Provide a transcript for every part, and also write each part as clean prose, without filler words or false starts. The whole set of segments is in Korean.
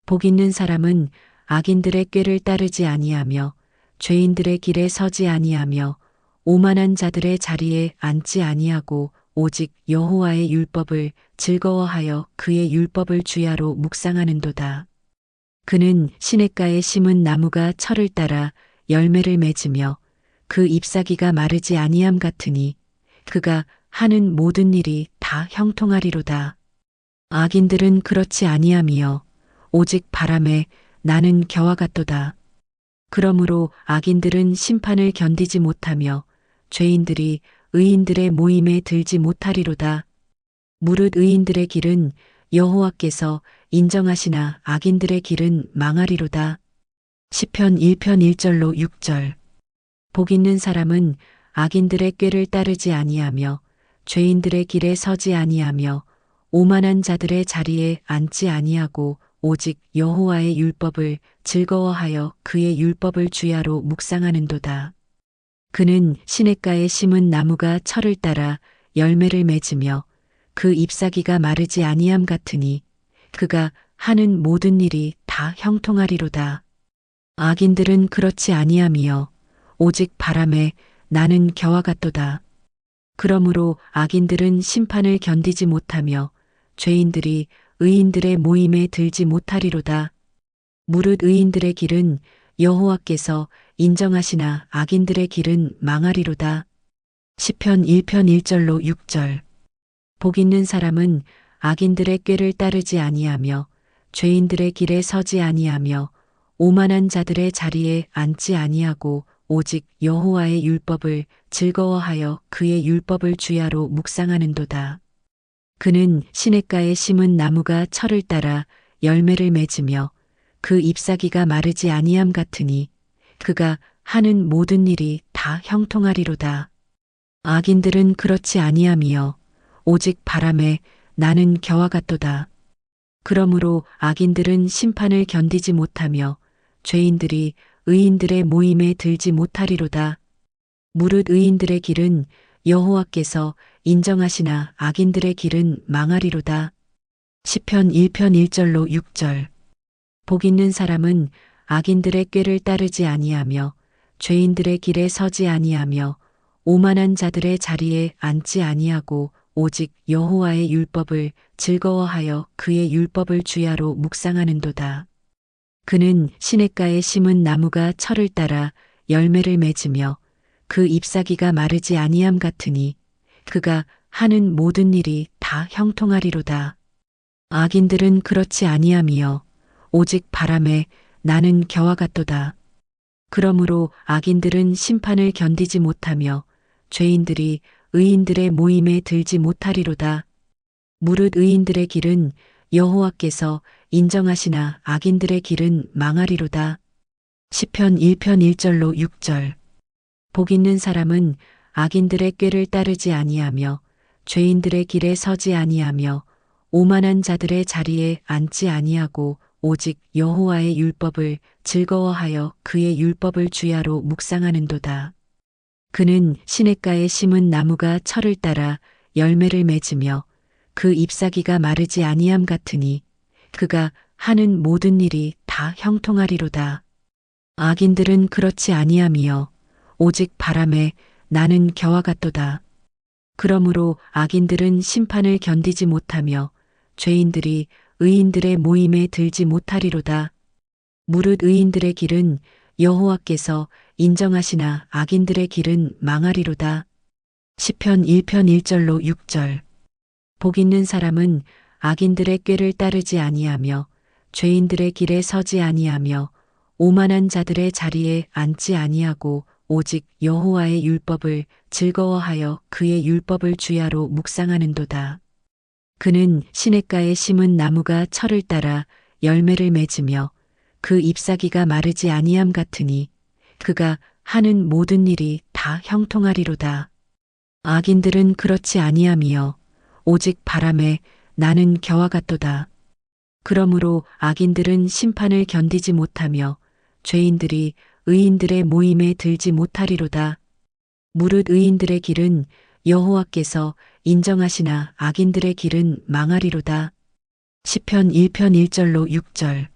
복 있는 사람은 악인들의 꾀를 따르지 아니하며 죄인들의 길에 서지 아니하며 오만한 자들의 자리에 앉지 아니하고 오직 여호와의 율법을 즐거워하여 그의 율법을 주야로 묵상하는도다. 그는 시냇가에 심은 나무가 철을 따라 열매를 맺으며 그 잎사귀가 마르지 아니함 같으니 그가 하는 모든 일이 다 형통하리로다. 악인들은 그렇지 아니하며 오직 바람에 나는 겨와 같도다. 그러므로 악인들은 심판을 견디지 못하며 죄인들이 의인들의 모임에 들지 못하리로다. 무릇 의인들의 길은 여호와께서 인정하시나 악인들의 길은 망하리로다. 시편 1편 1절로 6절. 복 있는 사람은 악인들의 꾀를 따르지 아니하며 죄인들의 길에 서지 아니하며 오만한 자들의 자리에 앉지 아니하고 오직 여호와의 율법을 즐거워하여 그의 율법을 주야로 묵상하는도다. 그는 시냇가에 심은 나무가 철을 따라 열매를 맺으며 그 잎사귀가 마르지 아니함 같으니 그가 하는 모든 일이 다 형통하리로다. 악인들은 그렇지 아니하며 오직 바람에 나는 겨와 같도다. 그러므로 악인들은 심판을 견디지 못하며 죄인들이 의인들의 모임에 들지 못하리로다. 무릇 의인들의 길은 여호와께서 인정하시나 악인들의 길은 망하리로다. 시편 1편 1절로 6절. 복 있는 사람은 악인들의 꾀를 따르지 아니하며 죄인들의 길에 서지 아니하며 오만한 자들의 자리에 앉지 아니하고 오직 여호와의 율법을 즐거워하여 그의 율법을 주야로 묵상하는도다. 그는 시냇가에 심은 나무가 철을 따라 열매를 맺으며 그 잎사귀가 마르지 아니함 같으니 그가 하는 모든 일이 다 형통하리로다. 악인들은 그렇지 아니하며 오직 바람에 나는 겨와 같도다. 그러므로 악인들은 심판을 견디지 못하며 죄인들이 의인들의 모임에 들지 못하리로다. 무릇 의인들의 길은 여호와께서 인정하시나 악인들의 길은 망하리로다. 시편 1편 1절로 6절. 복 있는 사람은 악인들의 꾀를 따르지 아니하며 죄인들의 길에 서지 아니하며 오만한 자들의 자리에 앉지 아니하고 오직 여호와의 율법을 즐거워하여 그의 율법을 주야로 묵상하는도다. 그는 시냇가에 심은 나무가 철을 따라 열매를 맺으며 그 잎사귀가 마르지 아니함 같으니 그가 하는 모든 일이 다 형통하리로다. 악인들은 그렇지 아니하며 오직 바람에 나는 겨와 같도다. 그러므로 악인들은 심판을 견디지 못하며 죄인들이 의인들의 모임에 들지 못하리로다. 무릇 의인들의 길은 여호와께서 인정하시나 악인들의 길은 망하리로다. 시편 1편 1절로 6절. 복 있는 사람은 악인들의 꾀를 따르지 아니하며 죄인들의 길에 서지 아니하며 오만한 자들의 자리에 앉지 아니하고 오직 여호와의 율법을 즐거워하여 그의 율법을 주야로 묵상하는도다. 그는 시냇가에 심은 나무가 철을 따라 열매를 맺으며 그 잎사귀가 마르지 아니함 같으니 그가 하는 모든 일이 다 형통하리로다. 악인들은 그렇지 아니하며 오직 바람에 나는 겨와 같도다. 그러므로 악인들은 심판을 견디지 못하며 죄인들이 의인들의 모임에 들지 못하리로다. 무릇 의인들의 길은 여호와께서 인정하시나 악인들의 길은 망하리로다. 시편 1편 1절로 6절. 복 있는 사람은 악인들의 꾀를 따르지 아니하며 죄인들의 길에 서지 아니하며 오만한 자들의 자리에 앉지 아니하고 오직 여호와의 율법을 즐거워하여 그의 율법을 주야로 묵상하는도다. 그는 시냇가에 심은 나무가 철을 따라 열매를 맺으며 그 잎사귀가 마르지 아니함 같으니 그가 하는 모든 일이 다 형통하리로다. 악인들은 그렇지 아니하며 오직 바람에 나는 겨와 같도다. 그러므로 악인들은 심판을 견디지 못하며 죄인들이 의인들의 모임에 들지 못하리로다. 무릇 의인들의 길은 여호와께서 인정하시나 악인들의 길은 망하리로다. 시편 1편 1절로 6절.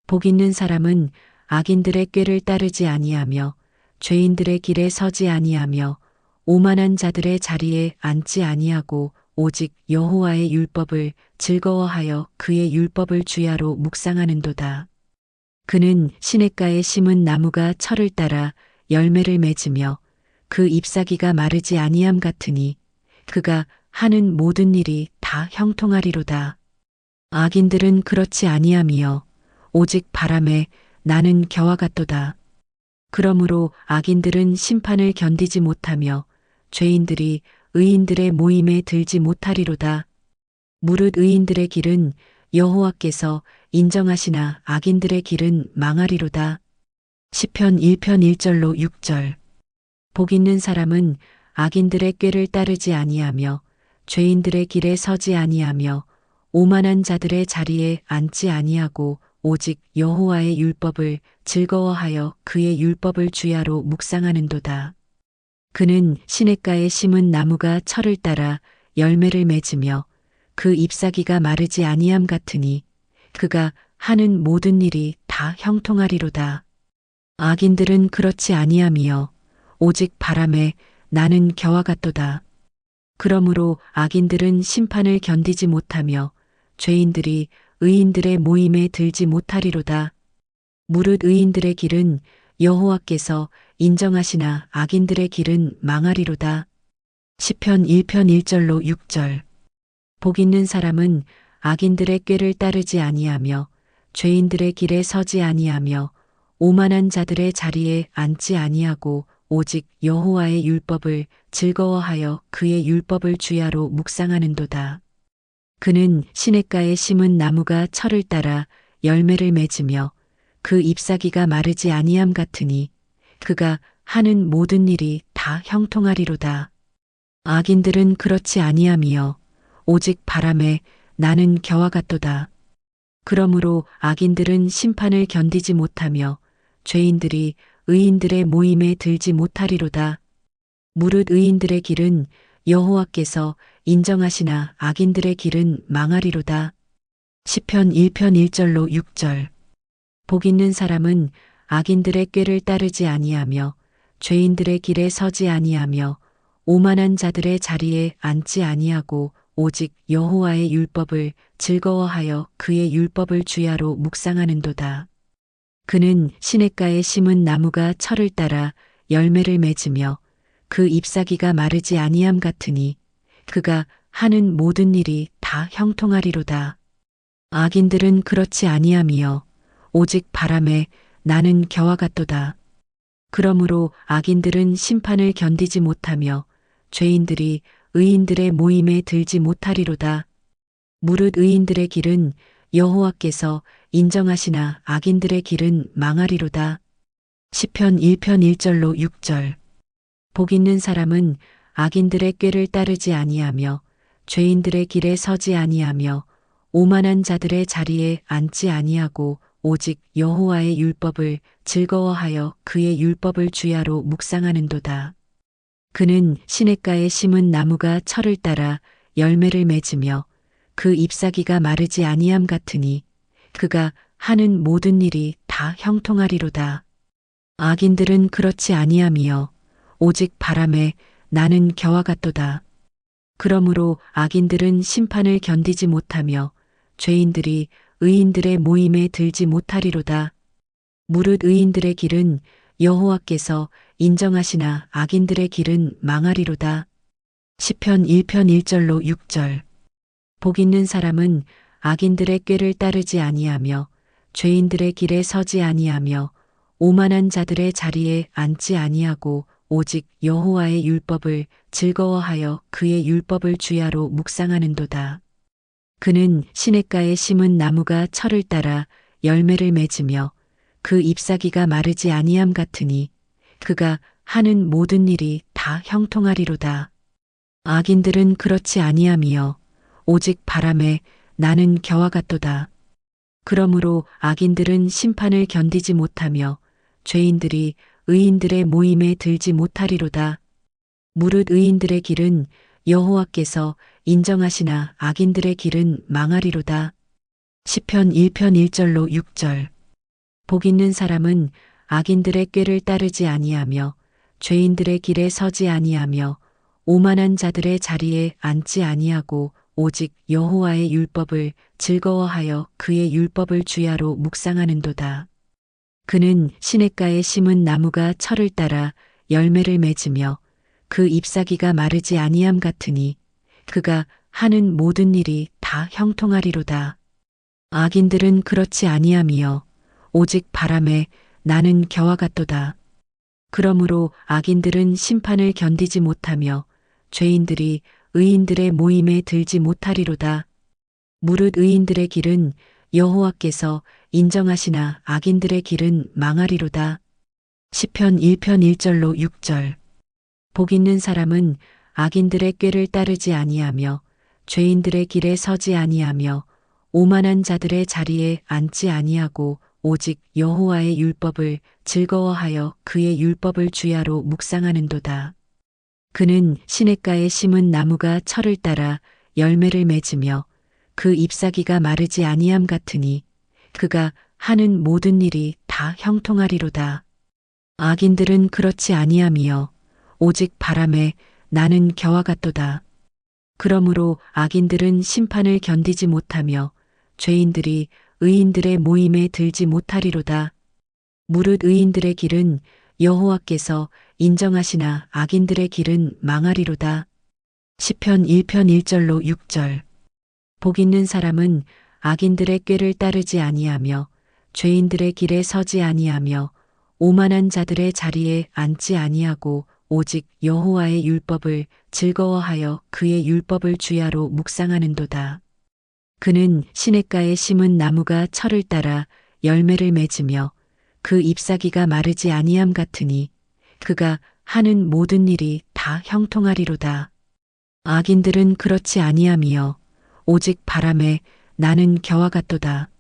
복 있는 사람은 악인들의 꾀를 따르지 아니하며 죄인들의 길에 서지 아니하며 오만한 자들의 자리에 앉지 아니하고 오직 여호와의 율법을 즐거워하여 그의 율법을 주야로 묵상하는도다. 그는 시냇가에 심은 나무가 철을 따라 열매를 맺으며 그 잎사귀가 마르지 아니함 같으니 그가 하는 모든 일이 다 형통하리로다. 악인들은 그렇지 아니함이여 오직 바람에 나는 겨와 같도다. 그러므로 악인들은 심판을 견디지 못하며 죄인들이 의인들의 모임에 들지 못하리로다. 무릇 의인들의 길은 여호와께서 인정하시나 악인들의 길은 망하리로다. 시편 1편 1절로 6절. 복 있는 사람은 악인들의 꾀를 따르지 아니하며 죄인들의 길에 서지 아니하며 오만한 자들의 자리에 앉지 아니하고 오직 여호와의 율법을 즐거워하여 그의 율법을 주야로 묵상하는도다. 그는 시냇가에 심은 나무가 철을 따라 열매를 맺으며 그 잎사귀가 마르지 아니함 같으니 그가 하는 모든 일이 다 형통하리로다. 악인들은 그렇지 아니함이여 오직 바람에 나는 겨와 같도다. 그러므로 악인들은 심판을 견디지 못하며 죄인들이 의인들의 모임에 들지 못하리로다. 무릇 의인들의 길은 여호와께서 인정하시나 악인들의 길은 망하리로다. 시편 1편 1절로 6절. 복 있는 사람은 악인들의 꾀를 따르지 아니하며 죄인들의 길에 서지 아니하며 오만한 자들의 자리에 앉지 아니하고 오직 여호와의 율법을 즐거워하여 그의 율법을 주야로 묵상하는도다. 그는 시냇가에 심은 나무가 철을 따라 열매를 맺으며 그 잎사귀가 마르지 아니함 같으니 그가 하는 모든 일이 다 형통하리로다. 악인들은 그렇지 아니함이여 오직 바람에 나는 겨와 같도다. 그러므로 악인들은 심판을 견디지 못하며 죄인들이 의인들의 모임에 들지 못하리로다. 무릇 의인들의 길은 여호와께서 인정하시나 악인들의 길은 망하리로다. 시편 1편 1절로 6절. 복 있는 사람은 악인들의 꾀를 따르지 아니하며 죄인들의 길에 서지 아니하며 오만한 자들의 자리에 앉지 아니하고 오직 여호와의 율법을 즐거워하여 그의 율법을 주야로 묵상하는도다. 그는 시냇가에 심은 나무가 철을 따라 열매를 맺으며 그 잎사귀가 마르지 아니함 같으니 그가 하는 모든 일이 다 형통하리로다. 악인들은 그렇지 아니함이여 오직 바람에 나는 겨와 같도다. 그러므로 악인들은 심판을 견디지 못하며 죄인들이 의인들의 모임에 들지 못하리로다. 무릇 의인들의 길은 여호와께서 인정하시나 악인들의 길은 망하리로다. 시편 1편 1절로 6절. 복 있는 사람은 악인들의 꾀를 따르지 아니하며 죄인들의 길에 서지 아니하며 오만한 자들의 자리에 앉지 아니하고 오직 여호와의 율법을 즐거워하여 그의 율법을 주야로 묵상하는도다. 그는 시냇가에 심은 나무가 철을 따라 열매를 맺으며 그 잎사귀가 마르지 아니함 같으니 그가 하는 모든 일이 다 형통하리로다. 악인들은 그렇지 아니함이여 오직 바람에 나는 겨와 같도다. 그러므로 악인들은 심판을 견디지 못하며 죄인들이 의인들의 모임에 들지 못하리로다. 무릇 의인들의 길은 여호와께서 인정하시나 악인들의 길은 망하리로다. 시편 1편 1절로 6절. 복 있는 사람은 악인들의 꾀를 따르지 아니하며 죄인들의 길에 서지 아니하며 오만한 자들의 자리에 앉지 아니하고 오직 여호와의 율법을 즐거워하여 그의 율법을 주야로 묵상하는도다. 그는 시냇가에 심은 나무가 철을 따라 열매를 맺으며 그 잎사귀가 마르지 아니함 같으니 그가 하는 모든 일이 다 형통하리로다. 악인들은 그렇지 아니함이여 오직 바람에 나는 겨와 같도다. 그러므로 악인들은 심판을 견디지 못하며 죄인들이 의인들의 모임에 들지 못하리로다. 무릇 의인들의 길은 여호와께서 인정하시나 악인들의 길은 망하리로다. 시편 1편 1절로 6절. 복 있는 사람은 악인들의 꾀를 따르지 아니하며 죄인들의 길에 서지 아니하며 오만한 자들의 자리에 앉지 아니하고 오직 여호와의 율법을 즐거워하여 그의 율법을 주야로 묵상하는도다. 그는 시냇가에 심은 나무가 철을 따라 열매를 맺으며 그 잎사귀가 마르지 아니함 같으니 그가 하는 모든 일이 다 형통하리로다. 악인들은 그렇지 아니함이여 오직 바람에 나는 겨와 같도다. 그러므로 악인들은 심판을 견디지 못하며 죄인들이 의인들의 모임에 들지 못하리로다. 무릇 의인들의 길은 여호와께서 인정하시나 악인들의 길은 망하리로다. 시편 1편 1절로 6절. 복 있는 사람은 악인들의 꾀를 따르지 아니하며 죄인들의 길에 서지 아니하며 오만한 자들의 자리에 앉지 아니하고 오직 여호와의 율법을 즐거워하여 그의 율법을 주야로 묵상하는도다. 그는 시냇가에 심은 나무가 철을 따라 열매를 맺으며 그 잎사귀가 마르지 아니함 같으니 그가 하는 모든 일이 다 형통하리로다. 악인들은 그렇지 아니함이여 오직 바람에 나는 겨와 같도다. 그러므로 악인들은 심판을 견디지 못하며 죄인들이 의인들의 모임에 들지 못하리로다. 무릇 의인들의 길은 여호와께서 인정하시나 악인들의 길은 망하리로다. 시편 1편 1절로 6절. 복 있는 사람은 악인들의 꾀를 따르지 아니하며 죄인들의 길에 서지 아니하며 오만한 자들의 자리에 앉지 아니하고 오직 여호와의 율법을 즐거워하여 그의 율법을 주야로 묵상하는도다. 그는 시냇가에 심은 나무가 철을 따라 열매를 맺으며 그 잎사귀가 마르지 아니함 같으니 그가 하는 모든 일이 다 형통하리로다. 악인들은 그렇지 아니함이여 오직 바람에 나는 겨와 같도다.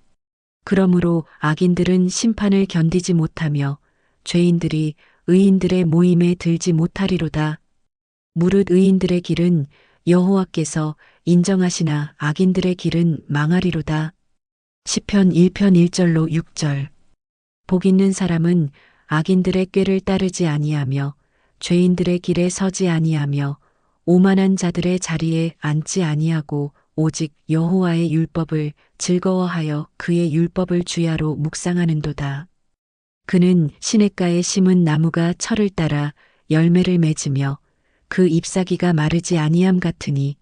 그러므로 악인들은 심판을 견디지 못하며 죄인들이 의인들의 모임에 들지 못하리로다. 무릇 의인들의 길은 여호와께서 인정하시나 악인들의 길은 망하리로다. 시편 1편 1절로 6절. 복 있는 사람은 악인들의 꾀를 따르지 아니하며 죄인들의 길에 서지 아니하며 오만한 자들의 자리에 앉지 아니하고 오직 여호와의 율법을 즐거워하여 그의 율법을 주야로 묵상하는도다. 그는 시냇가에 심은 나무가 철을 따라 열매를 맺으며 그 잎사귀가 마르지 아니함 같으니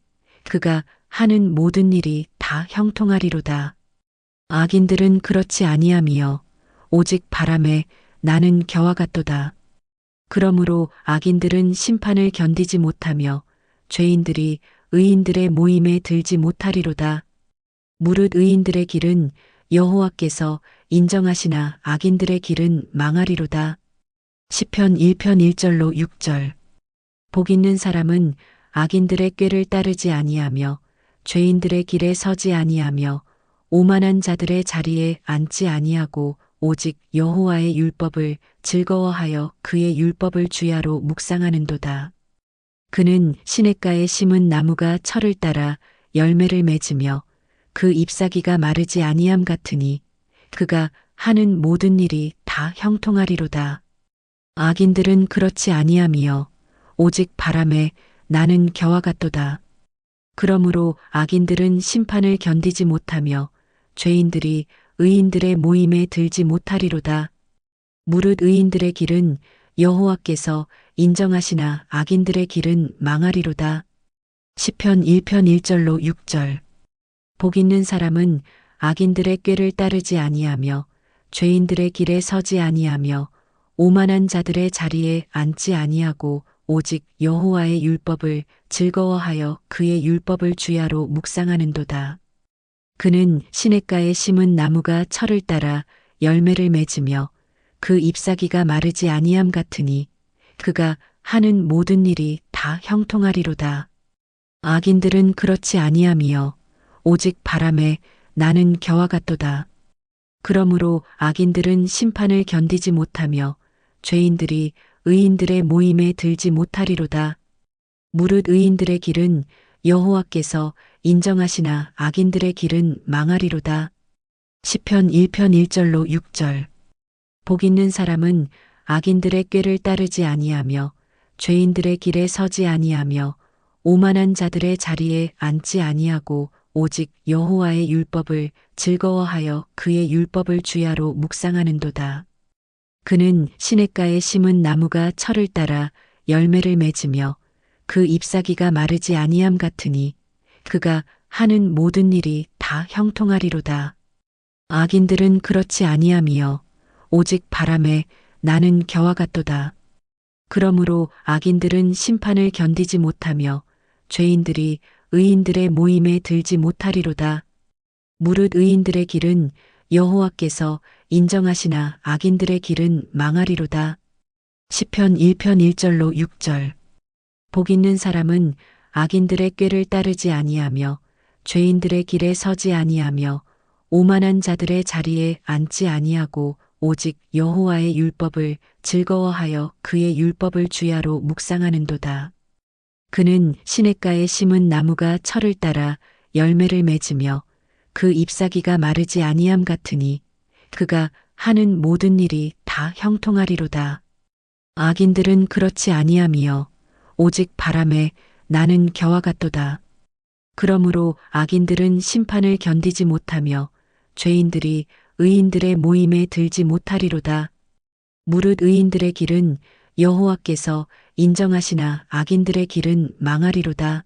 그가 하는 모든 일이 다 형통하리로다. 악인들은 그렇지 아니함이여 오직 바람에 나는 겨와 같도다. 그러므로 악인들은 심판을 견디지 못하며 죄인들이 의인들의 모임에 들지 못하리로다. 무릇 의인들의 길은 여호와께서 인정하시나 악인들의 길은 망하리로다. 시편 1편 1절로 6절. 복 있는 사람은 악인들의 꾀를 따르지 아니하며 죄인들의 길에 서지 아니하며 오만한 자들의 자리에 앉지 아니하고 오직 여호와의 율법을 즐거워하여 그의 율법을 주야로 묵상하는도다. 그는 시냇가에 심은 나무가 철을 따라 열매를 맺으며 그 잎사귀가 마르지 아니함 같으니 그가 하는 모든 일이 다 형통하리로다. 악인들은 그렇지 아니함이여 오직 바람에 나는 겨와 같도다. 그러므로 악인들은 심판을 견디지 못하며 죄인들이 의인들의 모임에 들지 못하리로다. 무릇 의인들의 길은 여호와께서 인정하시나 악인들의 길은 망하리로다. 시편 1편 1절로 6절. 복 있는 사람은 악인들의 꾀를 따르지 아니하며 죄인들의 길에 서지 아니하며 오만한 자들의 자리에 앉지 아니하고 오직 여호와의 율법을 즐거워하여 그의 율법을 주야로 묵상하는도다. 그는 시냇가에 심은 나무가 철을 따라 열매를 맺으며 그 잎사귀가 마르지 아니함 같으니 그가 하는 모든 일이 다 형통하리로다. 악인들은 그렇지 아니함이여 오직 바람에 나는 겨와 같도다. 그러므로 악인들은 심판을 견디지 못하며 죄인들이 의인들의 모임에 들지 못하리로다. 무릇 의인들의 길은 여호와께서 인정하시나 악인들의 길은 망하리로다. 시편 1편 1절로 6절. 복 있는 사람은 악인들의 꾀를 따르지 아니하며 죄인들의 길에 서지 아니하며 오만한 자들의 자리에 앉지 아니하고 오직 여호와의 율법을 즐거워하여 그의 율법을 주야로 묵상하는도다. 그는 시냇가에 심은 나무가 철을 따라 열매를 맺으며 그 잎사귀가 마르지 아니함 같으니 그가 하는 모든 일이 다 형통하리로다. 악인들은 그렇지 아니함이여 오직 바람에 나는 겨와 같도다. 그러므로 악인들은 심판을 견디지 못하며 죄인들이 의인들의 모임에 들지 못하리로다. 무릇 의인들의 길은 여호와께서 인정하시나 악인들의 길은 망하리로다. 시편 1편 1절로 6절. 복 있는 사람은 악인들의 꾀를 따르지 아니하며 죄인들의 길에 서지 아니하며 오만한 자들의 자리에 앉지 아니하고 오직 여호와의 율법을 즐거워하여 그의 율법을 주야로 묵상하는도다. 그는 시냇가에 심은 나무가 철을 따라 열매를 맺으며 그 잎사귀가 마르지 아니함 같으니 그가 하는 모든 일이 다 형통하리로다. 악인들은 그렇지 아니함이여 오직 바람에 나는 겨와 같도다. 그러므로 악인들은 심판을 견디지 못하며 죄인들이 의인들의 모임에 들지 못하리로다. 무릇 의인들의 길은 여호와께서 인정하시나 악인들의 길은 망하리로다.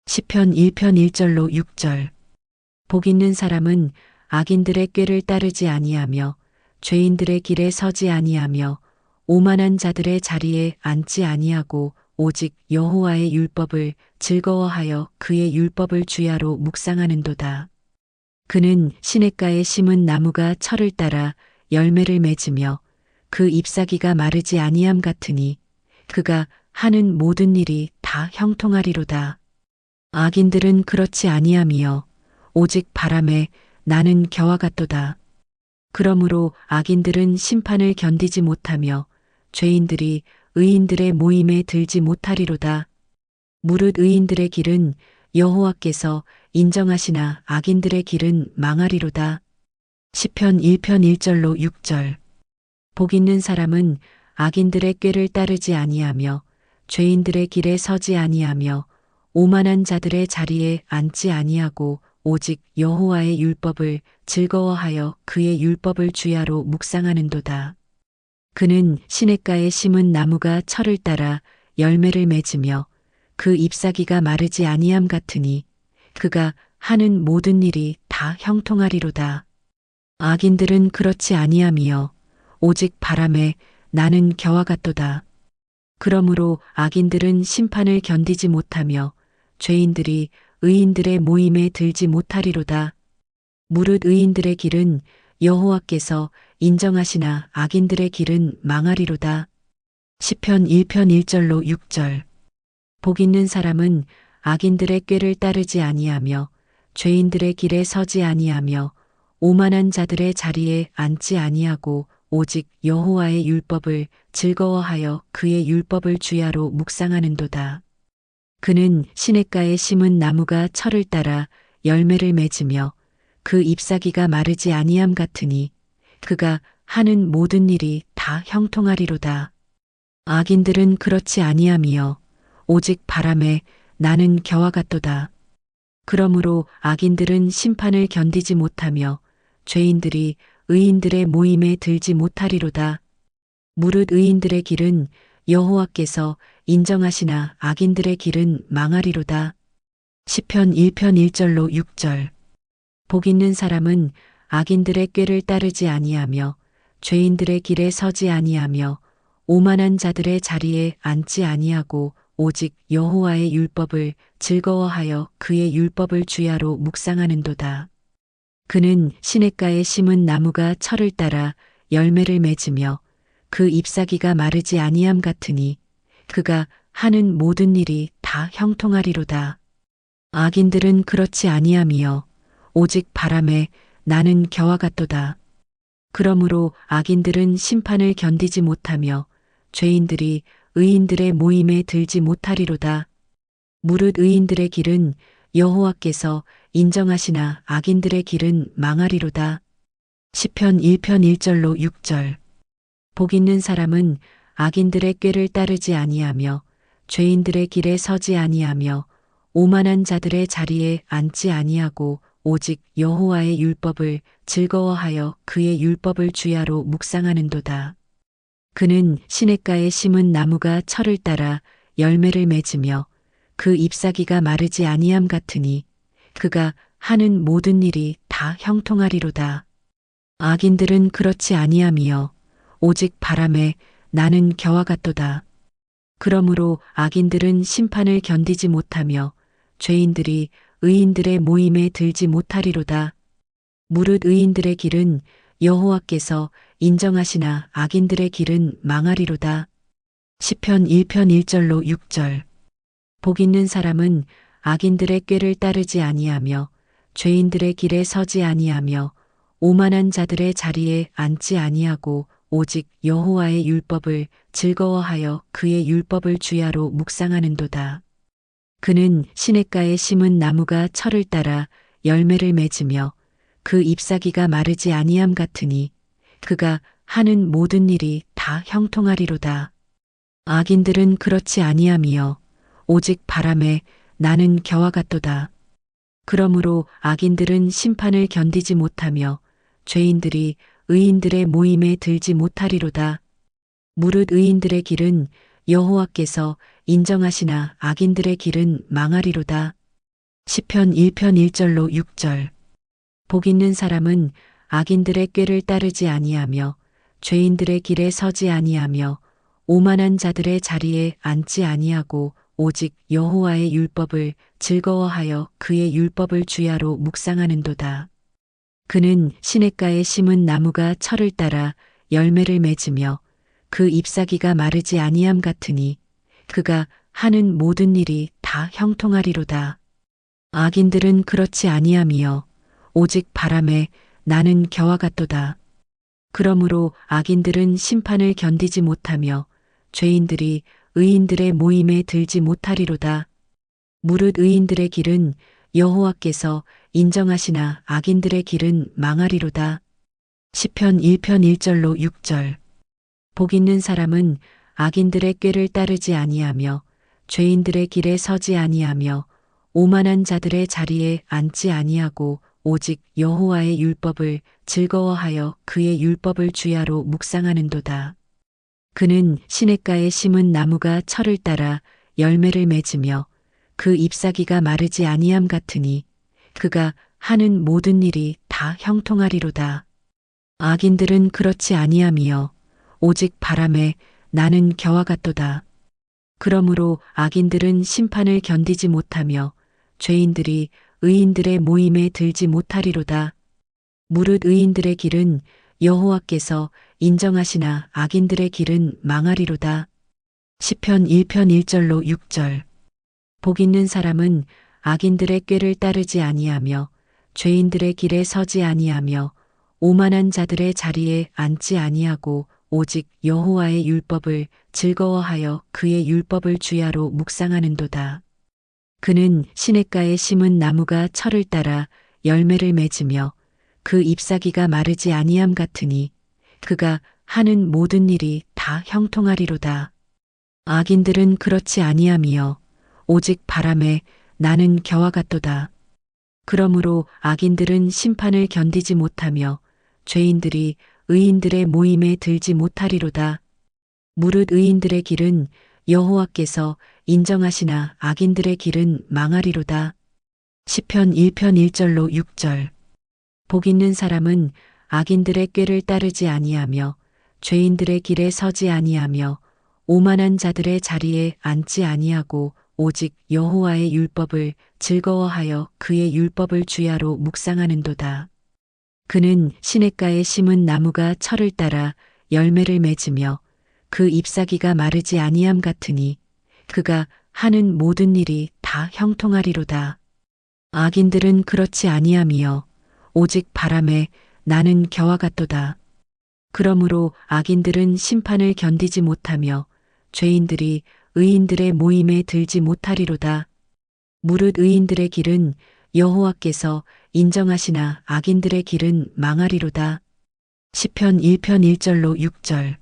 시편 1편 1절로 6절. 복 있는 사람은 악인들의 꾀를 따르지 아니하며 죄인들의 길에 서지 아니하며 오만한 자들의 자리에 앉지 아니하고 오직 여호와의 율법을 즐거워하여 그의 율법을 주야로 묵상하는도다. 그는 시냇가에 심은 나무가 철을 따라 열매를 맺으며 그 잎사귀가 마르지 아니함 같으니 그가 하는 모든 일이 다 형통하리로다. 악인들은 그렇지 아니함이여 오직 바람에 나는 겨와 같도다. 그러므로 악인들은 심판을 견디지 못하며 죄인들이 의인들의 모임에 들지 못하리로다. 무릇 의인들의 길은 여호와께서 인정하시나 악인들의 길은 망하리로다. 시편 1편 1절로 6절. 복 있는 사람은 악인들의 꾀를 따르지 아니하며 죄인들의 길에 서지 아니하며 오만한 자들의 자리에 앉지 아니하고 오직 여호와의 율법을 즐거워하여 그의 율법을 주야로 묵상하는도다. 그는 시냇가에 심은 나무가 철을 따라 열매를 맺으며 그 잎사귀가 마르지 아니함 같으니 그가 하는 모든 일이 다 형통하리로다. 악인들은 그렇지 아니함이여 오직 바람에 나는 겨와 같도다. 그러므로 악인들은 심판을 견디지 못하며 죄인들이 의인들의 모임에 들지 못하리로다. 무릇 의인들의 길은 여호와께서 인정하시나 악인들의 길은 망하리로다. 시편 1편 1절로 6절. 복 있는 사람은 악인들의 꾀를 따르지 아니하며 죄인들의 길에 서지 아니하며 오만한 자들의 자리에 앉지 아니하고 오직 여호와의 율법을 즐거워하여 그의 율법을 주야로 묵상하는도다. 그는 시냇가에 심은 나무가 철을 따라 열매를 맺으며 그 잎사귀가 마르지 아니함 같으니 그가 하는 모든 일이 다 형통하리로다. 악인들은 그렇지 아니함이여 오직 바람에 나는 겨와 같도다. 그러므로 악인들은 심판을 견디지 못하며 죄인들이 의인들의 모임에 들지 못하리로다. 무릇 의인들의 길은 여호와께서 인정하시나 악인들의 길은 망하리로다. 시편 1편 1절로 6절. 복 있는 사람은 악인들의 꾀를 따르지 아니하며 죄인들의 길에 서지 아니하며 오만한 자들의 자리에 앉지 아니하고 오직 여호와의 율법을 즐거워하여 그의 율법을 주야로 묵상하는도다. 그는 시냇가에 심은 나무가 철을 따라 열매를 맺으며 그 잎사귀가 마르지 아니함 같으니 그가 하는 모든 일이 다 형통하리로다. 악인들은 그렇지 아니함이여 오직 바람에 나는 겨와 같도다. 그러므로 악인들은 심판을 견디지 못하며 죄인들이 의인들의 모임에 들지 못하리로다. 무릇 의인들의 길은 여호와께서 인정하시나 악인들의 길은 망하리로다. 시편 1편 1절로 6절. 복 있는 사람은 악인들의 꾀를 따르지 아니하며 죄인들의 길에 서지 아니하며 오만한 자들의 자리에 앉지 아니하고 오직 여호와의 율법을 즐거워하여 그의 율법을 주야로 묵상하는도다. 그는 시냇가에 심은 나무가 철을 따라 열매를 맺으며 그 잎사귀가 마르지 아니함 같으니 그가 하는 모든 일이 다 형통하리로다. 악인들은 그렇지 아니함이여 오직 바람에 나는 겨와 같도다. 그러므로 악인들은 심판을 견디지 못하며 죄인들이 의인들의 모임에 들지 못하리로다. 무릇 의인들의 길은 여호와께서 인정하시나 악인들의 길은 망하리로다. 시편 1편 1절로 6절. 복 있는 사람은 악인들의 꾀를 따르지 아니하며 죄인들의 길에 서지 아니하며 오만한 자들의 자리에 앉지 아니하고 오직 여호와의 율법을 즐거워하여 그의 율법을 주야로 묵상하는도다. 그는 시냇가에 심은 나무가 철을 따라 열매를 맺으며 그 잎사귀가 마르지 아니함 같으니 그가 하는 모든 일이 다 형통하리로다. 악인들은 그렇지 아니함이여 오직 바람에 나는 겨와 같도다. 그러므로 악인들은 심판을 견디지 못하며 죄인들이 의인들의 모임에 들지 못하리로다. 무릇 의인들의 길은 여호와께서 인정하시나 악인들의 길은 망하리로다. 시편 1편 1절로 6절. 복 있는 사람은 악인들의 꾀를 따르지 아니하며 죄인들의 길에 서지 아니하며 오만한 자들의 자리에 앉지 아니하고 오직 여호와의 율법을 즐거워하여 그의 율법을 주야로 묵상하는도다. 그는 시냇가에 심은 나무가 철을 따라 열매를 맺으며 그 잎사귀가 마르지 아니함 같으니 그가 하는 모든 일이 다 형통하리로다. 악인들은 그렇지 아니함이여 오직 바람에 나는 겨와 같도다. 그러므로 악인들은 심판을 견디지 못하며 죄인들이 의인들의 모임에 들지 못하리로다. 무릇 의인들의 길은 여호와께서 인정하시나 악인들의 길은 망하리로다. 시편 1편 1절로 6절. 복 있는 사람은 악인들의 꾀를 따르지 아니하며 죄인들의 길에 서지 아니하며 오만한 자들의 자리에 앉지 아니하고 오직 여호와의 율법을 즐거워하여 그의 율법을 주야로 묵상하는도다. 그는 시냇가에 심은 나무가 철을 따라 열매를 맺으며 그 잎사귀가 마르지 아니함 같으니 그가 하는 모든 일이 다 형통하리로다. 악인들은 그렇지 아니함이여 오직 바람에 나는 겨와 같도다. 그러므로 악인들은 심판을 견디지 못하며 죄인들이 의인들의 모임에 들지 못하리로다. 무릇 의인들의 길은 여호와께서 인정하시나 악인들의 길은 망하리로다. 시편 1편 1절로 6절. 복 있는 사람은 악인들의 꾀를 따르지 아니하며 죄인들의 길에 서지 아니하며 오만한 자들의 자리에 앉지 아니하고 오직 여호와의 율법을 즐거워하여 그의 율법을 주야로 묵상하는도다. 그는 시냇가에 심은 나무가 철을 따라 열매를 맺으며 그 잎사귀가 마르지 아니함 같으니 그가 하는 모든 일이 다 형통하리로다. 악인들은 그렇지 아니함이여 오직 바람에 나는 겨와 같도다. 그러므로 악인들은 심판을 견디지 못하며 죄인들이 의인들의 모임에 들지 못하리로다. 무릇 의인들의 길은 여호와께서 인정하시나 악인들의 길은 망하리로다. 시편 1편 1절로 6절. 복 있는 사람은 악인들의 꾀를 따르지 아니하며 죄인들의 길에 서지 아니하며 오만한 자들의 자리에 앉지 아니하고 오직 여호와의 율법을 즐거워하여 그의 율법을 주야로 묵상하는도다. 그는 시냇가에 심은 나무가 철을 따라 열매를 맺으며 그 잎사귀가 마르지 아니함 같으니 그가 하는 모든 일이 다 형통하리로다. 악인들은 그렇지 아니함이여 오직 바람에 나는 겨와 같도다. 그러므로 악인들은 심판을 견디지 못하며 죄인들이 의인들의 모임에 들지 못하리로다. 무릇 의인들의 길은 여호와께서 인정하시나 악인들의 길은 망하리로다. 시편 1편 1절로 6절.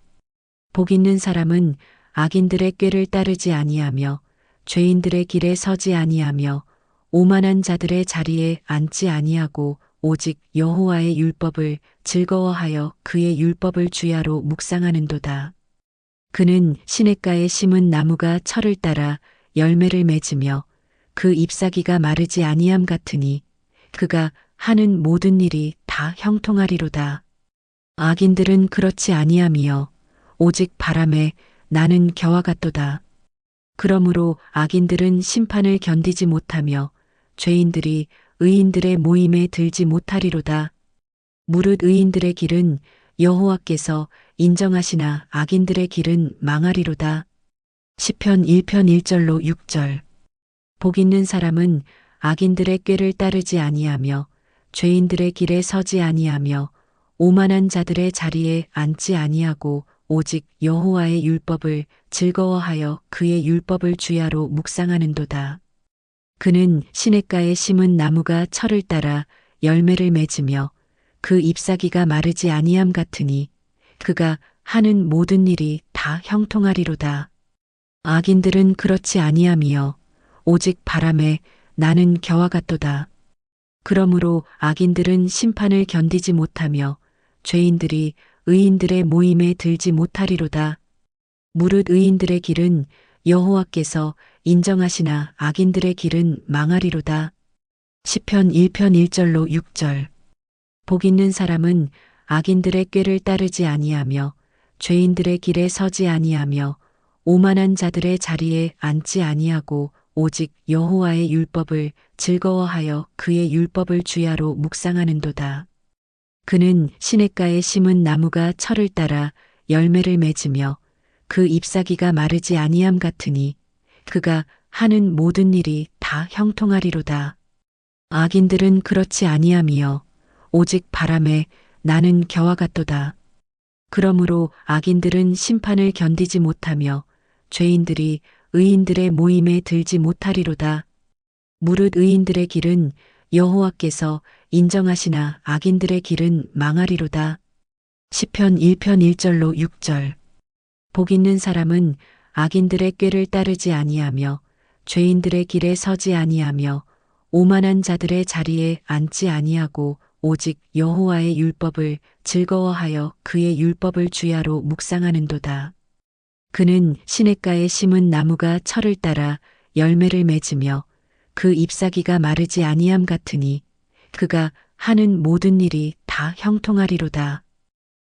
복 있는 사람은 악인들의 꾀를 따르지 아니하며 죄인들의 길에 서지 아니하며 오만한 자들의 자리에 앉지 아니하고 오직 여호와의 율법을 즐거워하여 그의 율법을 주야로 묵상하는도다. 그는 시냇가에 심은 나무가 철을 따라 열매를 맺으며 그 잎사귀가 마르지 아니함 같으니 그가 하는 모든 일이 다 형통하리로다. 악인들은 그렇지 아니하며 오직 바람에 나는 겨와 같도다. 그러므로 악인들은 심판을 견디지 못하며 죄인들이 의인들의 모임에 들지 못하리로다. 무릇 의인들의 길은 여호와께서 인정하시나 악인들의 길은 망하리로다. 시편 1편 1절로 6절. 복 있는 사람은 악인들의 꾀를 따르지 아니하며 죄인들의 길에 서지 아니하며 오만한 자들의 자리에 앉지 아니하고 오직 여호와의 율법을 즐거워하여 그의 율법을 주야로 묵상하는도다. 그는 시냇가에 심은 나무가 철을 따라 열매를 맺으며 그 잎사귀가 마르지 아니함 같으니 그가 하는 모든 일이 다 형통하리로다. 악인들은 그렇지 아니하며 오직 바람에 나는 겨와 같도다. 그러므로 악인들은 심판을 견디지 못하며 죄인들이 의인들의 모임에 들지 못하리로다. 무릇 의인들의 길은 여호와께서 인정하시나 악인들의 길은 망하리로다. 시편 1편 1절로 6절. 복 있는 사람은 악인들의 꾀를 따르지 아니하며 죄인들의 길에 서지 아니하며 오만한 자들의 자리에 앉지 아니하고 오직 여호와의 율법을 즐거워하여 그의 율법을 주야로 묵상하는도다. 그는 시냇가에 심은 나무가 철을 따라 열매를 맺으며 그 잎사귀가 마르지 아니함 같으니 그가 하는 모든 일이 다 형통하리로다. 악인들은 그렇지 아니하며 오직 바람에 나는 겨와 같도다. 그러므로 악인들은 심판을 견디지 못하며 죄인들이 의인들의 모임에 들지 못하리로다. 무릇 의인들의 길은 여호와께서 인정하시나 악인들의 길은 망하리로다. 시편 1편 1절로 6절. 복 있는 사람은 악인들의 꾀를 따르지 아니하며 죄인들의 길에 서지 아니하며 오만한 자들의 자리에 앉지 아니하고 오직 여호와의 율법을 즐거워하여 그의 율법을 주야로 묵상하는도다. 그는 시냇가에 심은 나무가 철을 따라 열매를 맺으며 그 잎사귀가 마르지 아니함 같으니 그가 하는 모든 일이 다 형통하리로다.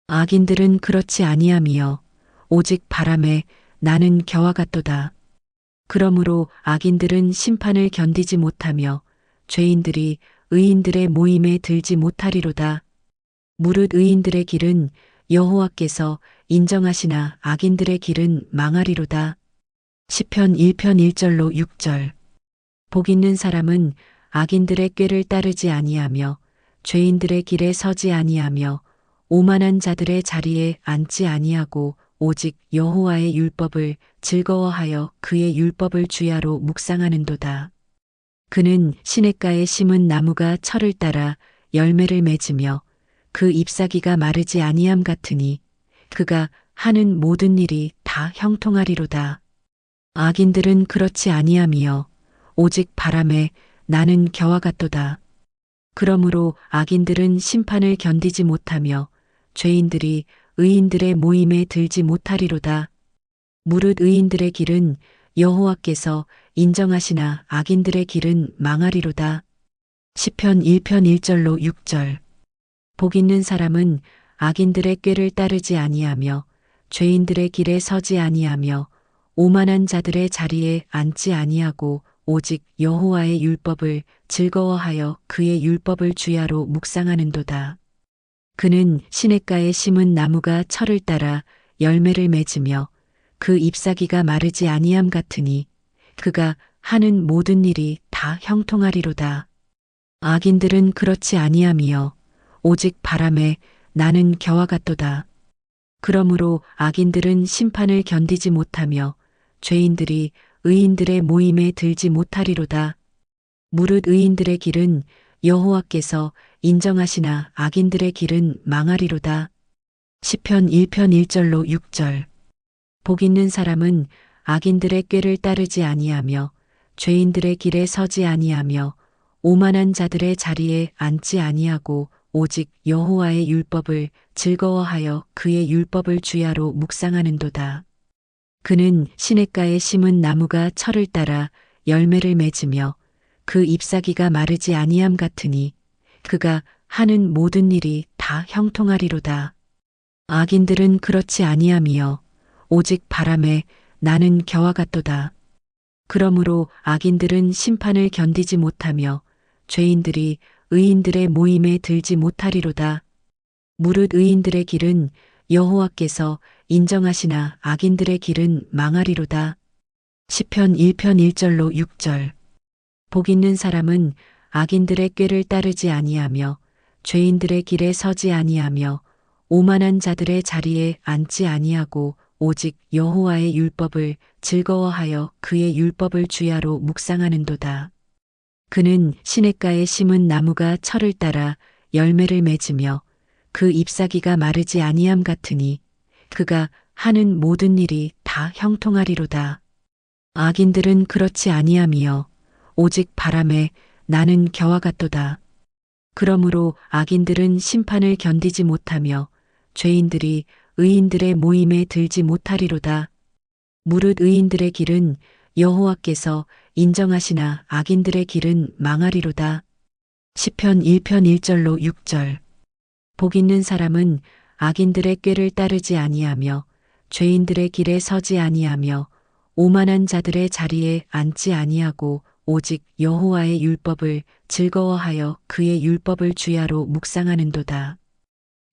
악인들은 그렇지 아니하며 오직 바람에 나는 겨와 같도다. 그러므로 악인들은 심판을 견디지 못하며 죄인들이 의인들의 모임에 들지 못하리로다. 무릇 의인들의 길은 여호와께서 인정하시나 악인들의 길은 망하리로다. 시편 1편 1절로 6절. 복 있는 사람은 악인들의 꾀를 따르지 아니하며 죄인들의 길에 서지 아니하며 오만한 자들의 자리에 앉지 아니하고 오직 여호와의 율법을 즐거워하여 그의 율법을 주야로 묵상하는도다. 그는 시냇가에 심은 나무가 철을 따라 열매를 맺으며 그 잎사귀가 마르지 아니함 같으니 그가 하는 모든 일이 다 형통하리로다. 악인들은 그렇지 아니하며 오직 바람에 나는 겨와 같도다. 그러므로 악인들은 심판을 견디지 못하며 죄인들이 의인들의 모임에 들지 못하리로다. 무릇 의인들의 길은 여호와께서 인정하시나 악인들의 길은 망하리로다. 시편 1편 1절로 6절. 복 있는 사람은 악인들의 꾀를 따르지 아니하며 죄인들의 길에 서지 아니하며 오만한 자들의 자리에 앉지 아니하고 오직 여호와의 율법을 즐거워하여 그의 율법을 주야로 묵상하는도다. 그는 시냇가에 심은 나무가 철을 따라 열매를 맺으며 그 잎사귀가 마르지 아니함 같으니 그가 하는 모든 일이 다 형통하리로다. 악인들은 그렇지 아니하며 오직 바람에 나는 겨와 같도다. 그러므로 악인들은 심판을 견디지 못하며 죄인들이 의인들의 모임에 들지 못하리로다. 무릇 의인들의 길은 여호와께서 인정하시나 악인들의 길은 망하리로다. 시편 1편 1절로 6절. 복 있는 사람은 악인들의 꾀를 따르지 아니하며 죄인들의 길에 서지 아니하며 오만한 자들의 자리에 앉지 아니하고 오직 여호와의 율법을 즐거워하여 그의 율법을 주야로 묵상하는도다. 그는 시냇가에 심은 나무가 철을 따라 열매를 맺으며 그 잎사귀가 마르지 아니함 같으니 그가 하는 모든 일이 다 형통하리로다. 악인들은 그렇지 아니하며 오직 바람에 나는 겨와 같도다. 그러므로 악인들은 심판을 견디지 못하며 죄인들이 의인들의 모임에 들지 못하리로다. 무릇 의인들의 길은 여호와께서 인정하시나 악인들의 길은 망하리로다. 시편 1편 1절로 6절. 복 있는 사람은 악인들의 꾀를 따르지 아니하며 죄인들의 길에 서지 아니하며 오만한 자들의 자리에 앉지 아니하고 오직 여호와의 율법을 즐거워하여 그의 율법을 주야로 묵상하는도다. 그는 시냇가에 심은 나무가 철을 따라 열매를 맺으며 그 잎사귀가 마르지 아니함 같으니 그가 하는 모든 일이 다 형통하리로다. 악인들은 그렇지 아니하며 오직 바람에 나는 겨와 같도다. 그러므로 악인들은 심판을 견디지 못하며 죄인들이 의인들의 모임에 들지 못하리로다. 무릇 의인들의 길은 여호와께서 인정하시나 악인들의 길은 망하리로다. 시편 1편 1절로 6절. 복 있는 사람은 악인들의 꾀를 따르지 아니하며 죄인들의 길에 서지 아니하며 오만한 자들의 자리에 앉지 아니하고 오직 여호와의 율법을 즐거워하여 그의 율법을 주야로 묵상하는도다.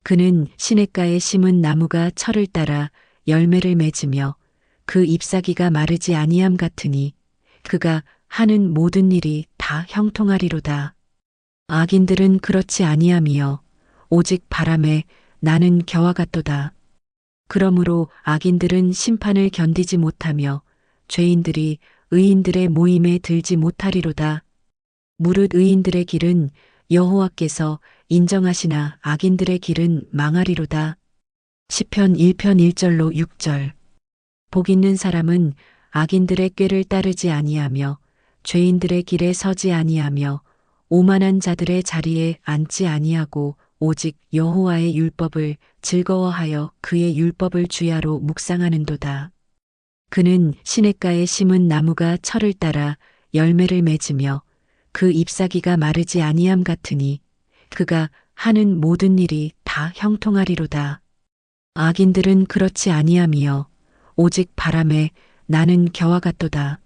그는 시냇가에 심은 나무가 철을 따라 열매를 맺으며 그 잎사귀가 마르지 아니함 같으니 그가 하는 모든 일이 다 형통하리로다. 악인들은 그렇지 아니하며 오직 바람에 나는 겨와 같도다. 그러므로 악인들은 심판을 견디지 못하며 죄인들이 의인들의 모임에 들지 못하리로다. 무릇 의인들의 길은 여호와께서 인정하시나 악인들의 길은 망하리로다. 시편 1편 1절로 6절. 복 있는 사람은 악인들의 꾀를 따르지 아니하며 죄인들의 길에 서지 아니하며 오만한 자들의 자리에 앉지 아니하고 오직 여호와의 율법을 즐거워하여 그의 율법을 주야로 묵상하는도다. 그는 시냇가에 심은 나무가 철을 따라 열매를 맺으며 그 잎사귀가 마르지 아니함 같으니 그가 하는 모든 일이 다 형통하리로다. 악인들은 그렇지 아니하며 오직 바람에 나는 겨와 같도다.